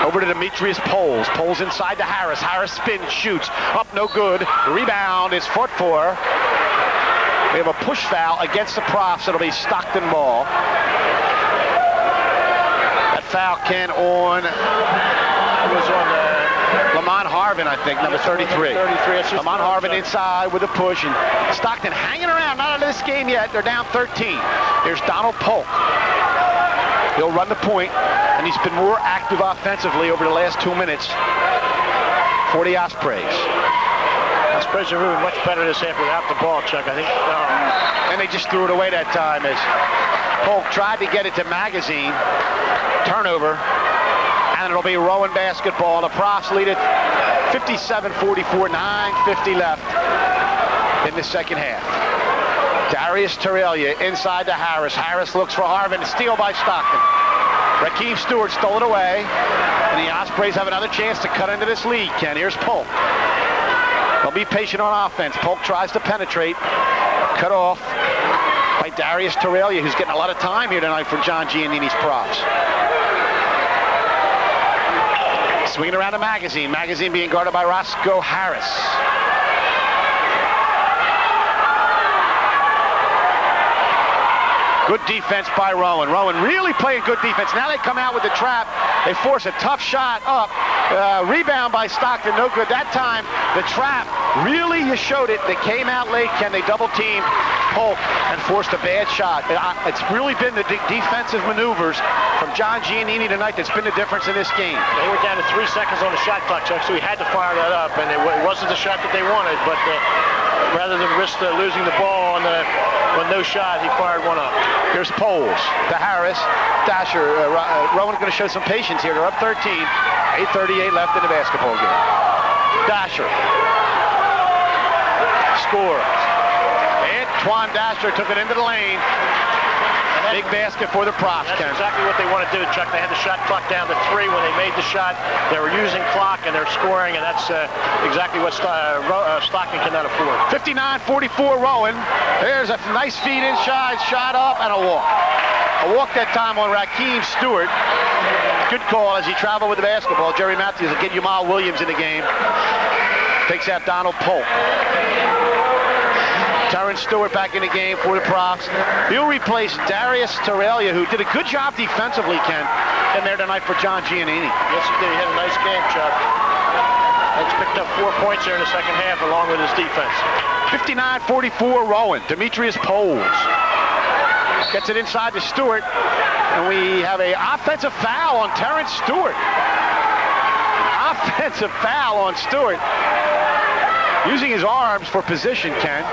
Speaker 1: Over to Demetrius Poles. Poles inside to Harris. Harris spins, shoots. Up, no good. Rebound is fought for. We have a push foul against the Props. It'll be Stockton ball. That foul, Ken, on...
Speaker 2: It was on
Speaker 1: Lamont Harvin, I think, number 33. Lamont Harvin inside with a push, and Stockton hanging around, not out of this game yet. They're down 13. Here's Donald Polk. He'll run the point, and he's been more active offensively over the last 2 minutes for the Ospreys.
Speaker 2: Ospreys are moving much better this half without the ball, Chuck. I think.
Speaker 1: And they just threw it away that time as Polk tried to get it to Magazine. Turnover. And it'll be Rowan basketball. The Props lead it 57-44, 9:50 left in the second half. Darius Torrelia inside to Harris. Harris looks for Harvin. Steal by Stockton. Rakeem Stewart stole it away. And the Ospreys have another chance to cut into this lead. Ken, here's Polk. They'll be patient on offense. Polk tries to penetrate. Cut off by Darius Torrelia, who's getting a lot of time here tonight for John Giannini's props. Swinging around to Magazine. Magazine being guarded by Roscoe Harris. Good defense by Rowan. Rowan really playing good defense. Now they come out with the trap. They force a tough shot up. Rebound by Stockton, no good. That time, the trap, really you showed it. They came out late. Can they double team Polk and forced a bad shot? It's really been the defensive maneuvers from John Giannini tonight that's been the difference in this game.
Speaker 2: They were down to 3 seconds on the shot clock, Chuck, so he had to fire that up, and it wasn't the shot that they wanted, but rather than risk losing the ball on no shot, he fired one up.
Speaker 1: Here's Poles to Harris. Dasher. Rowan's going to show some patience here. They're up 13. 8:38 left in the basketball game. Dasher. Score. Antoine Dasher took it into the lane. Big basket for the props,
Speaker 2: That's
Speaker 1: Ken.
Speaker 2: exactly what they want to do, Chuck. They had the shot clock down to 3 when they made the shot. They were using clock, and they're scoring, and that's exactly what Stockton cannot afford.
Speaker 1: 59-44 Rowan. There's a nice feed inside, shot up, and a walk. A walk that time on Rakeem Stewart. Good call as he traveled with the basketball. Jerry Matthews will get Jamal Williams in the game. Takes out Donald Polk. Terrence Stewart back in the game for the props. He'll replace Darius Torrelia, who did a good job defensively, Ken, in there tonight for John Giannini.
Speaker 2: Yes, he did. He had a nice game, Chuck. He's picked up 4 points there in the second half along with his defense.
Speaker 1: 59-44 Rowan. Demetrius Poles gets it inside to Stewart, and we have an offensive foul on Terrence Stewart. Offensive foul on Stewart. Using his arms for position, Ken.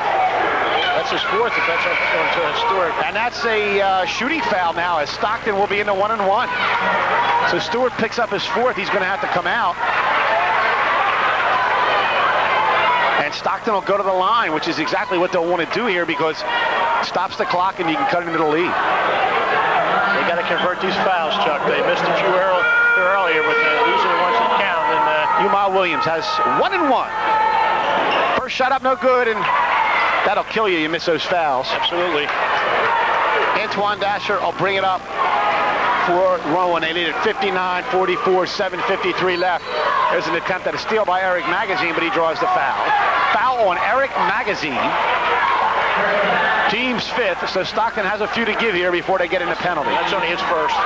Speaker 2: That's his fourth, if that's on Stewart.
Speaker 1: And that's a shooting foul now, as Stockton will be in the 1-and-1. So Stewart picks up his fourth. He's going to have to come out. And Stockton will go to the line, which is exactly what they'll want to do here, because it stops the clock and you can cut into the lead.
Speaker 2: They got to convert these fouls, Chuck. They missed a few earlier, but these are the ones that count. And
Speaker 1: Jamal Williams has 1-and-1. First shot up, no good, and that'll kill you. You miss those fouls.
Speaker 2: Absolutely.
Speaker 1: Antoine Dasher will bring it up for Rowan. They lead at 59-44, 7:53 left. There's an attempt at a steal by Eric Magazine, but he draws the foul. Foul on Eric Magazine. Team's fifth, so Stockton has a few to give here before they get into penalty.
Speaker 2: That's only his first.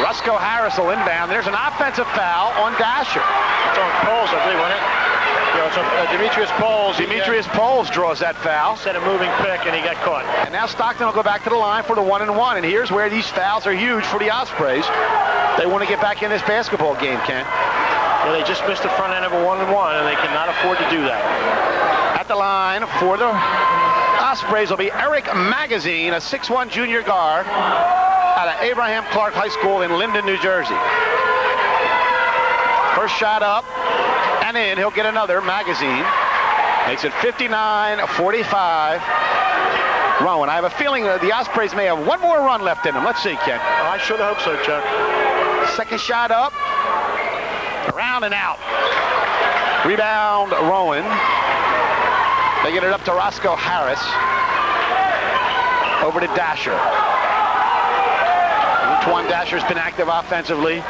Speaker 1: Roscoe Harris will inbound. There's an offensive foul on Dasher.
Speaker 2: It's on Poles, I believe, wasn't it? Yeah, it's on Demetrius Poles.
Speaker 1: Demetrius Poles draws that foul.
Speaker 2: Set a moving pick, and he got caught.
Speaker 1: And now Stockton will go back to the line for the 1-and-1. And here's where these fouls are huge for the Ospreys. They want to get back in this basketball game, Ken.
Speaker 2: Yeah, they just missed the front end of a 1-and-1, and they cannot afford to do that.
Speaker 1: At the line for the Ospreys will be Eric Magazine, a 6'1" junior guard out of Abraham Clark High School in Linden, New Jersey. First shot up and in. He'll get another. Magazine makes it 59-45. Rowan, I have a feeling the Ospreys may have one more run left in them. Let's see, Ken.
Speaker 2: Oh, I sure hope so, Chuck.
Speaker 1: Second shot up. Around and out. Rebound, Rowan. They get it up to Roscoe Harris. Over to Dasher. Antoine Dasher's been active offensively.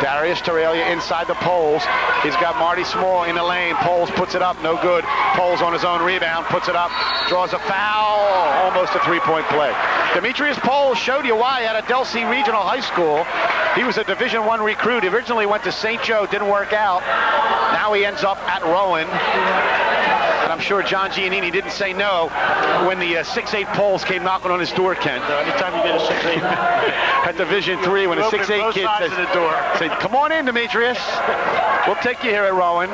Speaker 1: Darius Torrelia inside the Poles. He's got Marty Small in the lane. Poles puts it up, no good. Poles on his own rebound, puts it up, draws a foul, almost a three-point play. Demetrius Poles showed you why at a Delsea Regional High School. He was a Division I recruit. He originally went to St. Joe, didn't work out. Now he ends up at Rowan. And I'm sure John Giannini didn't say no when the 6'8" Poles came knocking on his door, Ken.
Speaker 2: No, anytime you get a 6'8".
Speaker 1: At Division III, when a 6'8" kid says,
Speaker 2: the door.
Speaker 1: Say, come on in, Demetrius. We'll take you here at Rowan.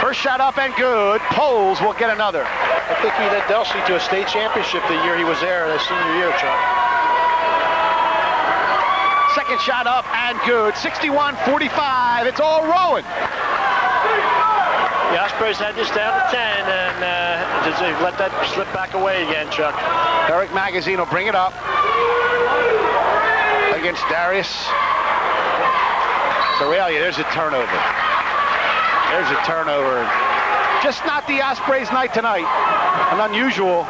Speaker 1: First shot up and good. Poles will get another.
Speaker 2: I think he led Delsea to a state championship the year he was there, the senior year, Chuck.
Speaker 1: Second shot up and good. 61-45. It's all Rowan.
Speaker 2: The Ospreys had this down to 10, and they let that slip back away again, Chuck.
Speaker 1: Eric Magazine will bring it up against Darius Aurelia, there's a turnover. There's a turnover. Just not the Ospreys' night tonight. An unusual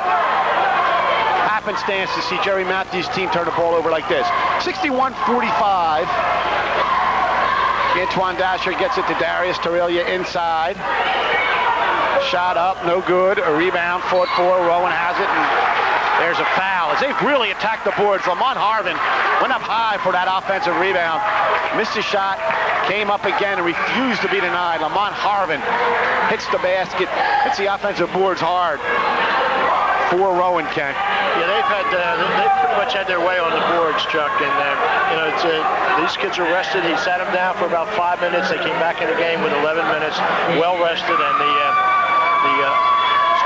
Speaker 1: happenstance to see Jerry Matthews' team turn the ball over like this. 61-45. Antoine Dasher gets it to Darius Torrelia inside. Shot up, no good. A rebound, fought for. Rowan has it, and there's a foul. As they've really attacked the boards, Lamont Harvin went up high for that offensive rebound. Missed a shot, came up again, and refused to be denied. Lamont Harvin hits the basket, hits the offensive boards hard for Rowan, Ken.
Speaker 2: Yeah, they've pretty much had their way on the boards, Chuck. And these kids are rested. He sat them down for about 5 minutes. They came back in the game with 11 minutes, well rested, and the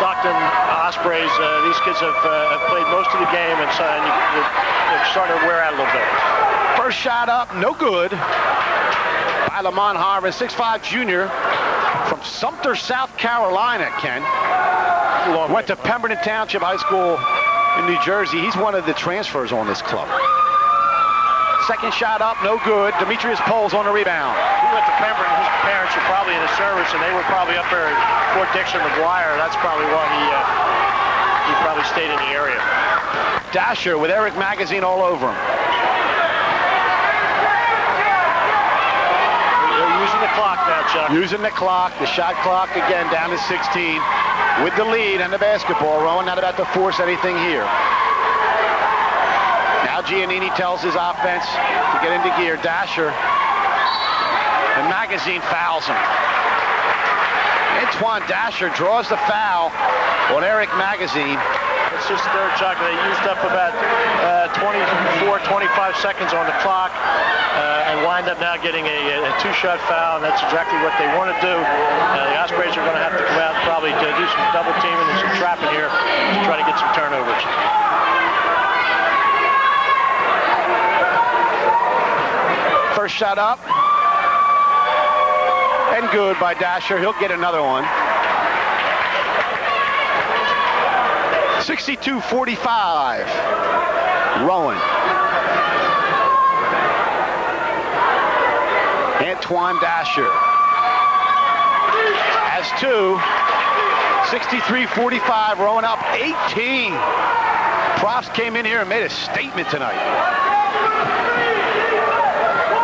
Speaker 2: Stockton Ospreys, these kids have played most of the game, and so they're starting to wear out a little bit.
Speaker 1: First shot up, no good by Lamont Harvin, 6'5" junior from Sumter, South Carolina, Ken. Went to Pemberton Township High School in New Jersey. He's one of the transfers on this club. Second shot up, no good. Demetrius Poles on the rebound.
Speaker 2: He went to Pemberton. His parents were probably in the service, and they were probably up there at Fort Dixon, McGuire. That's probably why he probably stayed in the area.
Speaker 1: Dasher with Eric Magazine all over him.
Speaker 2: They're using the clock now, Chuck.
Speaker 1: Using the clock, the shot clock again down to 16. With the lead and the basketball, Rowan not about to force anything here. Now Giannini tells his offense to get into gear. Dasher and Magazine fouls him. Antoine Dasher draws the foul on Eric Magazine.
Speaker 2: It's just third, Chuck. They used up about 25 seconds on the clock and wind up now getting a two-shot foul, and that's exactly what they want to do. The Ospreys are going to have to come out and probably do some double teaming and some trapping here to try to get some turnovers.
Speaker 1: First shot up. And good by Dasher. He'll get another one. 62-45. Rowan. Antoine Dasher has two. 63-45. Rowan up 18. Profs came in here and made a statement tonight.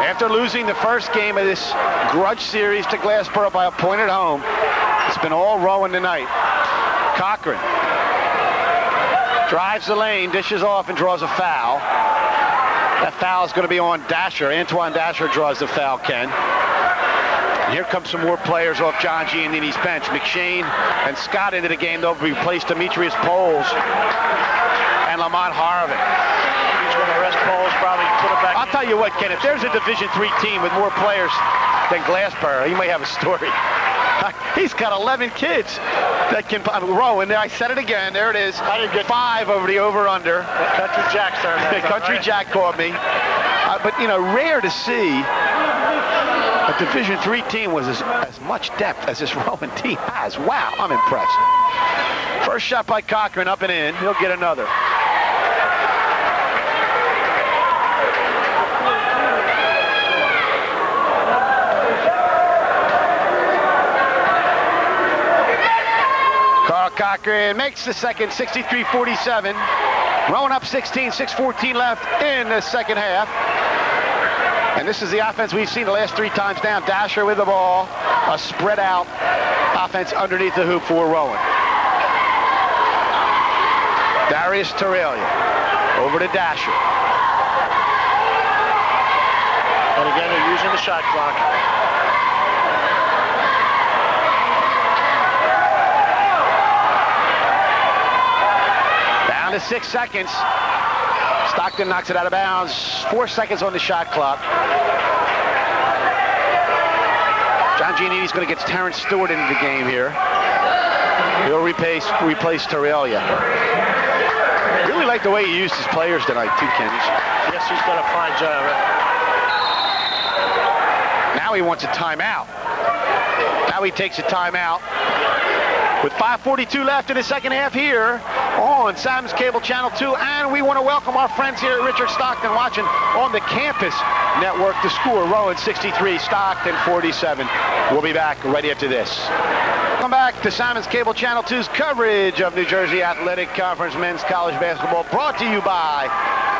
Speaker 1: After losing the first game of this grudge series to Glassboro by a point at home, it's been all Rowan tonight. Cochran drives the lane, dishes off, and draws a foul. That foul is going to be on Dasher. Antoine Dasher draws the foul, Ken. And here come some more players off John Giannini's bench. McShane and Scott into the game. They'll replace Demetrius Poles and Lamont Harvin.
Speaker 2: He's going to rest Poles, probably put him back.
Speaker 1: I'll tell you what, Ken, if there's a Division III team with more players than Glassboro, he may have a story. He's got 11 kids that can row, and I said it again. There it is. 5 over the over/under.
Speaker 2: Country Jack's turn.
Speaker 1: Country Jack caught me. But, you know, rare to see a Division III team with as much depth as this Rowan team has. Wow, I'm impressed. First shot by Cochran, up and in. He'll get another. Cochran makes the second, 63-47. Rowan up 16, 6:14 left in the second half. And this is the offense we've seen the last 3 times down. Dasher with the ball, a spread out offense underneath the hoop for Rowan. Darius Torrelia over to Dasher.
Speaker 2: And again, they're using the shot clock.
Speaker 1: Down to 6 seconds. Stockton knocks it out of bounds. 4 seconds on the shot clock. John Giannini's going to get Terrence Stewart into the game here. He'll replace Torrelia. Really like the way he used his players tonight, too, Ken.
Speaker 2: Yes, he's done a fine job.
Speaker 1: Now he wants a timeout. Now he takes a timeout. With 5:42 left in the second half here, on Sam's Cable Channel 2, and we want to welcome our friends here at Richard Stockton watching on the campus network. The score, Rowan 63, Stockton 47. We'll be back right after this. Welcome back to Simon's Cable Channel 2's coverage of New Jersey Athletic Conference men's college basketball, brought to you by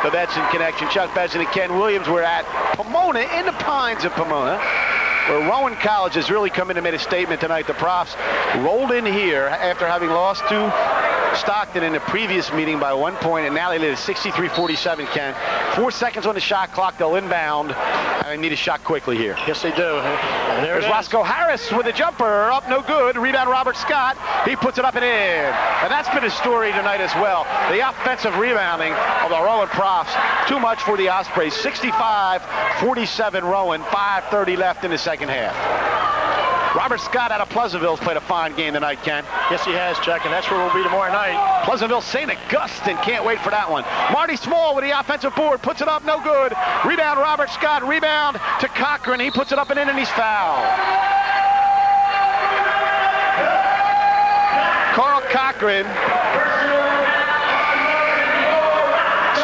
Speaker 1: the Betson Connection. Chuck Betson and Ken Williams. We're at Pomona, in the Pines of Pomona, where Rowan College has really come in and made a statement tonight. The Profs rolled in here after having lost to Stockton in the previous meeting by 1 point, and now they lead at 63-47, Ken. 4 seconds on the shot clock. They'll inbound, and they need a shot quickly here.
Speaker 2: Yes, they do. And
Speaker 1: there's Roscoe Harris with a jumper. Up, no good. Rebound, Robert Scott. He puts it up and in. And that's been his story tonight as well. The offensive rebounding of the Rowan Profs. Too much for the Ospreys. 65-47 Rowan. 5:30 left in the second half. Robert Scott out of Pleasantville's played a fine game tonight, Ken.
Speaker 2: Yes, he has, Chuck, and that's where we'll be tomorrow night.
Speaker 1: Pleasantville St. Augustine, can't wait for that one. Marty Small with the offensive board, puts it up, no good. Rebound, Robert Scott, rebound to Cochran. He puts it up and in, and he's fouled. Carl Cochran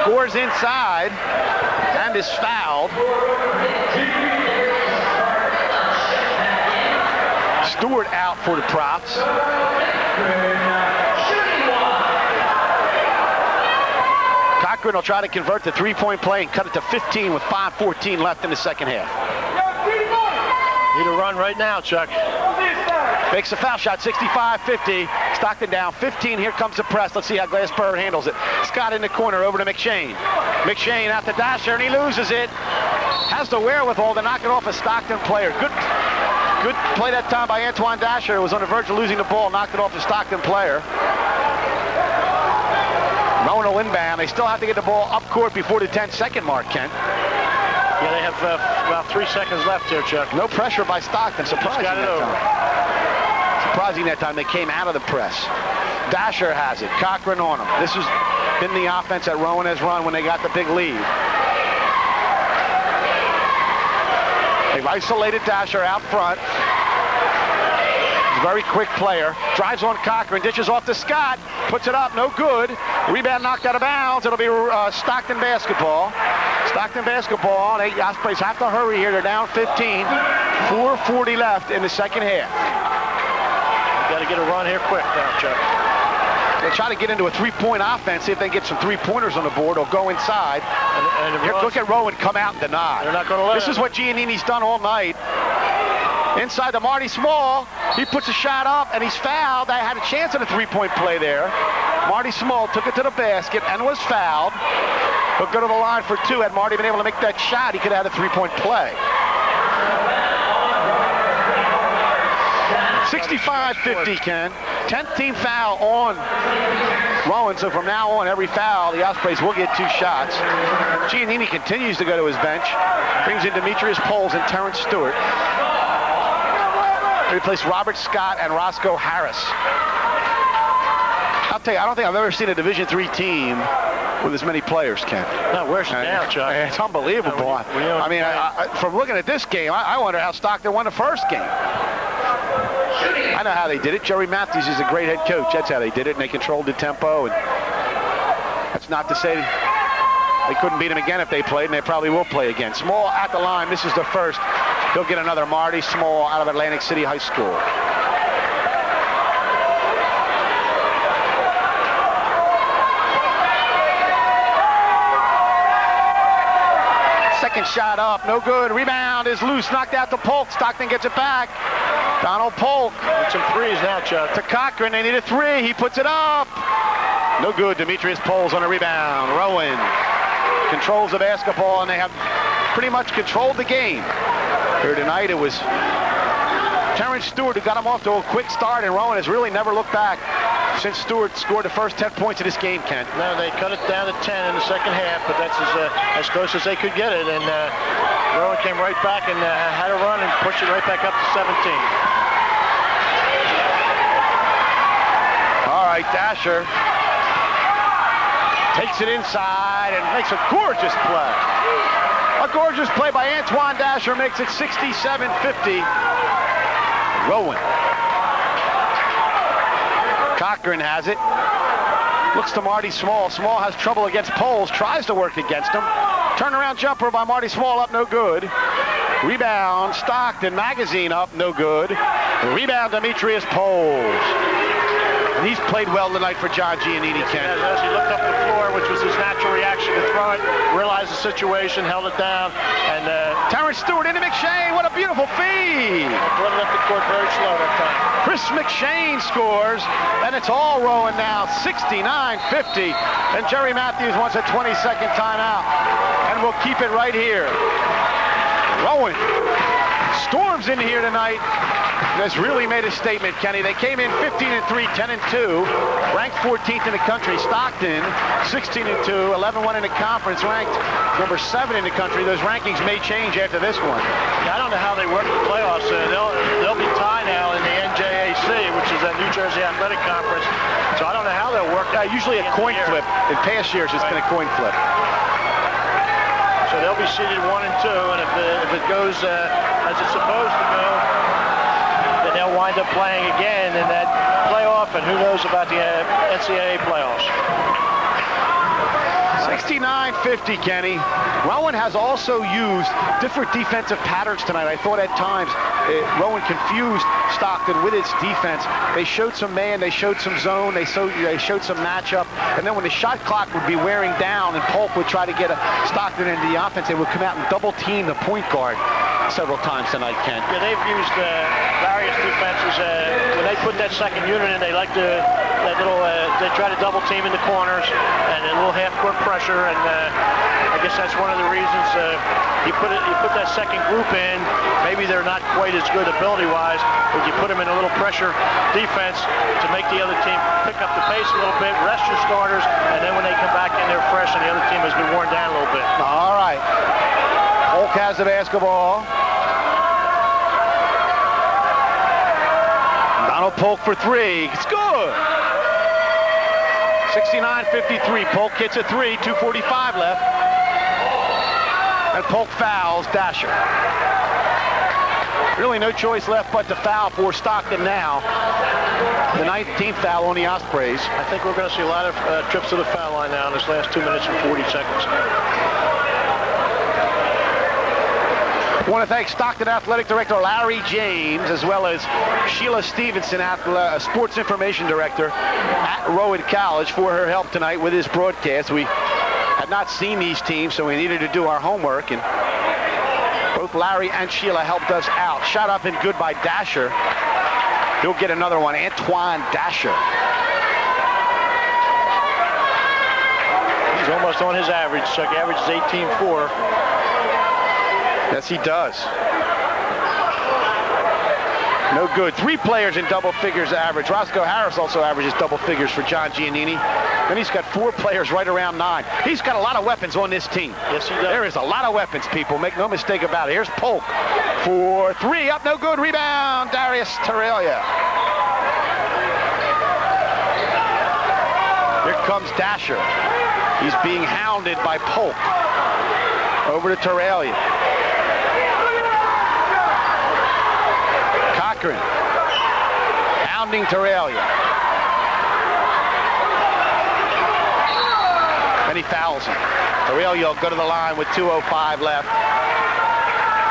Speaker 1: scores inside and is fouled. Stewart out for the Profs. Cochran will try to convert the three-point play and cut it to 15 with 5:14 left in the second half.
Speaker 2: Need a run right now, Chuck.
Speaker 1: Makes a foul shot, 65-50. Stockton down 15. Here comes the press. Let's see how Glassberg handles it. Scott in the corner, over to McShane. McShane out the dasher, and he loses it. Has the wherewithal to knock it off a Stockton player. Good play that time by Antoine Dasher. It was on the verge of losing the ball, knocked it off the Stockton player. Rowan will inbound. They still have to get the ball up court before the 10-second mark, Ken.
Speaker 2: Yeah, they have about 3 seconds left here, Chuck.
Speaker 1: No pressure by Stockton. Surprising that time. Surprising that time they came out of the press. Dasher has it. Cochran on him. This has been the offense that Rowan has run when they got the big lead. They've isolated Dasher out front. He's a very quick player. Drives on Cochran, dishes off to Scott, puts it up, no good. Rebound knocked out of bounds. It'll be Stockton basketball. Stockton basketball. The Ospreys have to hurry here. They're down 15. 4:40 left in the second half.
Speaker 2: Got to get a run here quick now, Chuck.
Speaker 1: They'll try to get into a three-point offense, see if they can get some three-pointers on the board or go inside. And here, look at Rowan come out and deny.
Speaker 2: They're not going to let
Speaker 1: This is what Giannini's done all night. Inside to Marty Small. He puts a shot up, and he's fouled. They had a chance at a three-point play there. Marty Small took it to the basket and was fouled. He'll go to the line for two. Had Marty been able to make that shot, he could have had a three-point play. 65-50, Ken. 10th team foul on Rowan, so from now on, every foul, the Ospreys will get 2 shots. Giannini continues to go to his bench. Brings in Demetrius Poles and Terrence Stewart. They replace Robert Scott and Roscoe Harris. I'll tell you, I don't think I've ever seen a Division III team with as many players, Ken.
Speaker 2: No, where's it down, Chuck?
Speaker 1: It's unbelievable. I mean, from looking at this game, I wonder how Stockton won the first game. I know how they did it. Jerry Matthews is a great head coach. That's how they did it, and they controlled the tempo. And that's not to say they couldn't beat him again if they played, and they probably will play again. Small at the line. This is the first. He'll get another. Marty Small out of Atlantic City High School. Second shot up, no good. Rebound is loose, knocked out to Polk. Stockton gets it back. Donald Polk.
Speaker 2: With some threes now, Chuck.
Speaker 1: To Cochran, they need a three. He puts it up. No good. Demetrius Poles on a rebound. Rowan controls the basketball, and they have pretty much controlled the game. Here tonight, it was Terrence Stewart who got him off to a quick start, and Rowan has really never looked back since Stewart scored the first 10 points of this game, Ken.
Speaker 2: No, they cut it down to 10 in the second half, but that's as close as they could get it, and Rowan came right back and had a run and pushed it right back up to 17.
Speaker 1: All right, Dasher takes it inside and makes a gorgeous play. A gorgeous play by Antoine Dasher makes it 67-50. Rowan. Cochran has it. Looks to Marty Small. Small has trouble against Poles. Tries to work against him. Turnaround jumper by Marty Small up, no good. Rebound, Stockton. Magazine up, no good. Rebound, Demetrius Poles. And he's played well tonight for John Giannini, Ken.
Speaker 2: As he looked up the floor, which was his natural reaction to throw it, realized the situation, held it down, and
Speaker 1: Terrence Stewart into McShane. What a beautiful feed.
Speaker 2: Glenn left the court very slow that time.
Speaker 1: Chris McShane scores, and it's all Rowan now, 69-50. And Jerry Matthews wants a 20-second timeout, and we'll keep it right here. Rowan storms in here tonight. Has really made a statement, Kenny. They came in 15-3, 10-2, ranked 14th in the country. Stockton, 16-2, 11-1 in the conference, ranked number 7 in the country. Those rankings may change after this one.
Speaker 2: I don't know how they work the playoffs. They'll be tied now in the NJAC, which is the New Jersey Athletic Conference. So I don't know how they'll work.
Speaker 1: Usually a coin flip. In past years, it's been a coin flip.
Speaker 2: So they'll be seeded 1 and 2, and if it goes as it's supposed to go, then they'll wind up playing again in that playoff, and who knows about the NCAA playoffs.
Speaker 1: 69-50, Kenny. Rowan has also used different defensive patterns tonight. I thought at times Rowan confused Stockton with its defense. They showed some man, they showed some zone, they showed some matchup, and then when the shot clock would be wearing down and Polk would try to get Stockton into the offense, they would come out and double team the point guard several times tonight, Ken.
Speaker 2: Yeah, they've used various defenses. When they put that second unit in, they like to they try to double team in the corners and a little half-court pressure, and I guess that's one of the reasons you put that second group in. Maybe they're not quite as good ability-wise, but you put them in a little pressure defense to make the other team pick up the pace a little bit, rest your starters, and then when they come back in, they're fresh, and the other team has been worn down a little bit.
Speaker 1: All right. Polk has the basketball. Donald Polk for 3. It's good. 69-53. Polk hits a 3. 2:45 left. And Polk fouls Dasher. Really no choice left but to foul for Stockton now. The 19th foul on the Ospreys.
Speaker 2: I think we're going to see a lot of trips to the foul line now in this last 2 minutes and 40 seconds.
Speaker 1: I want to thank Stockton Athletic Director Larry James, as well as Sheila Stevenson, Sports Information Director at Rowan College, for her help tonight with this broadcast. We had not seen these teams, so we needed to do our homework, and both Larry and Sheila helped us out. Shot up and good by Dasher. He'll get another one, Antoine Dasher.
Speaker 2: He's almost on his average. So average is 18-4.
Speaker 1: Yes, he does. No good. 3 players in double figures average. Roscoe Harris also averages double figures for John Giannini. Then he's got 4 players right around 9. He's got a lot of weapons on this team.
Speaker 2: Yes, he does.
Speaker 1: There is a lot of weapons, people. Make no mistake about it. Here's Polk for 3. Up, no good. Rebound, Darius Tarelia. Here comes Dasher. He's being hounded by Polk. Over to Tarelia. Cochran. Hounding Tarelia. Then he fouls him. Tarelia will go to the line with 2:05 left.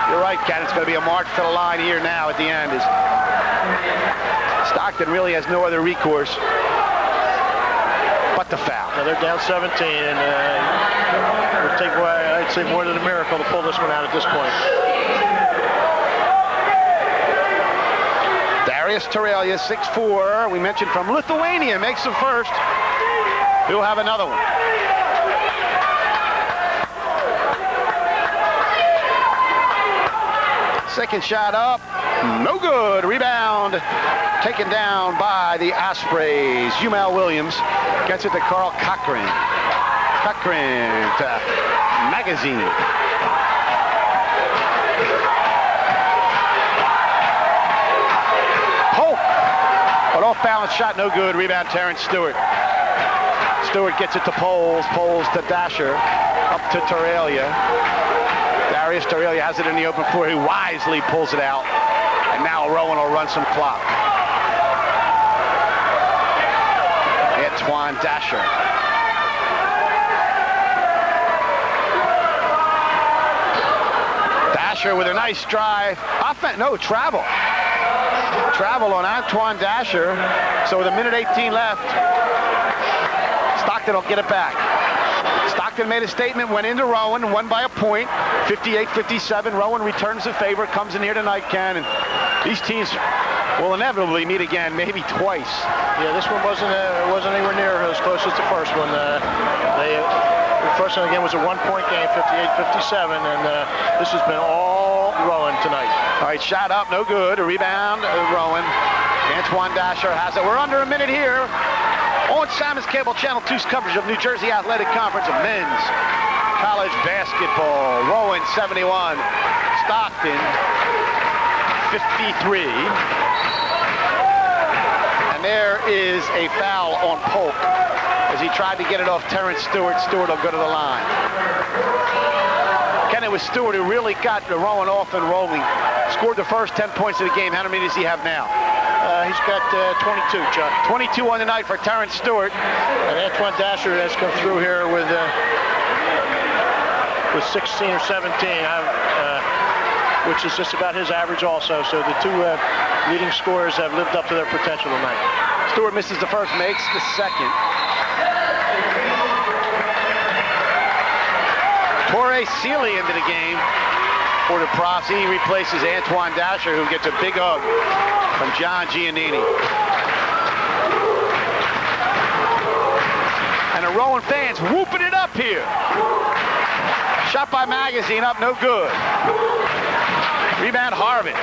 Speaker 1: You're right, Ken. It's going to be a march to the line here now at the end. Stockton really has no other recourse but to foul.
Speaker 2: Now they're down 17, and it would take, I'd say, more than a miracle to pull this one out at this point.
Speaker 1: Darius Tarelia, 6'4", we mentioned from Lithuania, makes the first. He'll have another one. Second shot up, no good. Rebound taken down by the Ospreys. Umal Williams gets it to Carl Cochran. Cochran to Magazine. Polk, but off balance shot, no good. Rebound Terrence Stewart. Stewart gets it to Poles. Poles to Dasher. Up to Tarelia. Darius Tarelia has it in the open floor. He wisely pulls it out. And now Rowan will run some clock. Antoine Antoine Dasher. Dasher with a nice drive. Travel. Travel on Antoine Dasher. So with 1:18 left, Stockton will get it back. Stockton made a statement, went into Rowan, won by a point, 58-57. Rowan returns the favor, comes in here tonight, Ken, and these teams will inevitably meet again, maybe twice.
Speaker 2: Yeah, this one wasn't anywhere near as close as the first one. The first one again was a one-point game, 58-57, and this has been all Rowan tonight.
Speaker 1: All right, shot up, no good. A rebound, Rowan. Antoine Dasher has it. We're under a minute here on Simon's Cable Channel 2's coverage of New Jersey Athletic Conference of men's college basketball. Rowan 71, Stockton 53. And there is a foul on Polk as he tried to get it off Terrence Stewart. Stewart will go to the line. Ken, it was Stewart who really got the Rowan off and rolling. Scored the first 10 points of the game. How many does he have now?
Speaker 2: He's got 22, Chuck.
Speaker 1: 22 on the night for Terrence Stewart.
Speaker 2: And Antoine Dasher has come through here with 16 or 17, which is just about his average also. So the two leading scorers have lived up to their potential tonight.
Speaker 1: Stewart misses the first, makes the second. Torrey Seeley into the game for the Profs. He replaces Antoine Dasher, who gets a big hug from John Giannini. And the Rowan fans whooping it up here. Shot by Magazine, up no good. Rebound Harvin.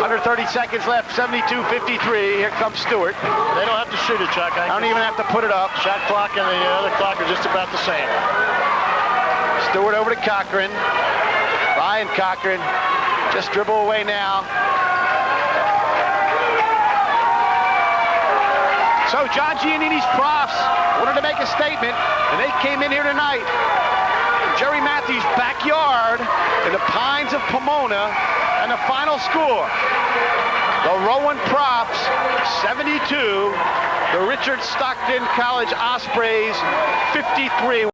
Speaker 1: Under 30 seconds left, 72-53. Here comes Stewart.
Speaker 2: They don't have to shoot it, Chuck.
Speaker 1: I don't even have to put it up.
Speaker 2: Shot clock and the other clock are just about the same.
Speaker 1: Stewart over to Cochran. Ryan Cochran, just dribble away now. So John Giannini's Profs wanted to make a statement, and they came in here tonight in Jerry Matthews' backyard in the Pines of Pomona, and the final score, the Rowan Profs 72, the Richard Stockton College Ospreys 53.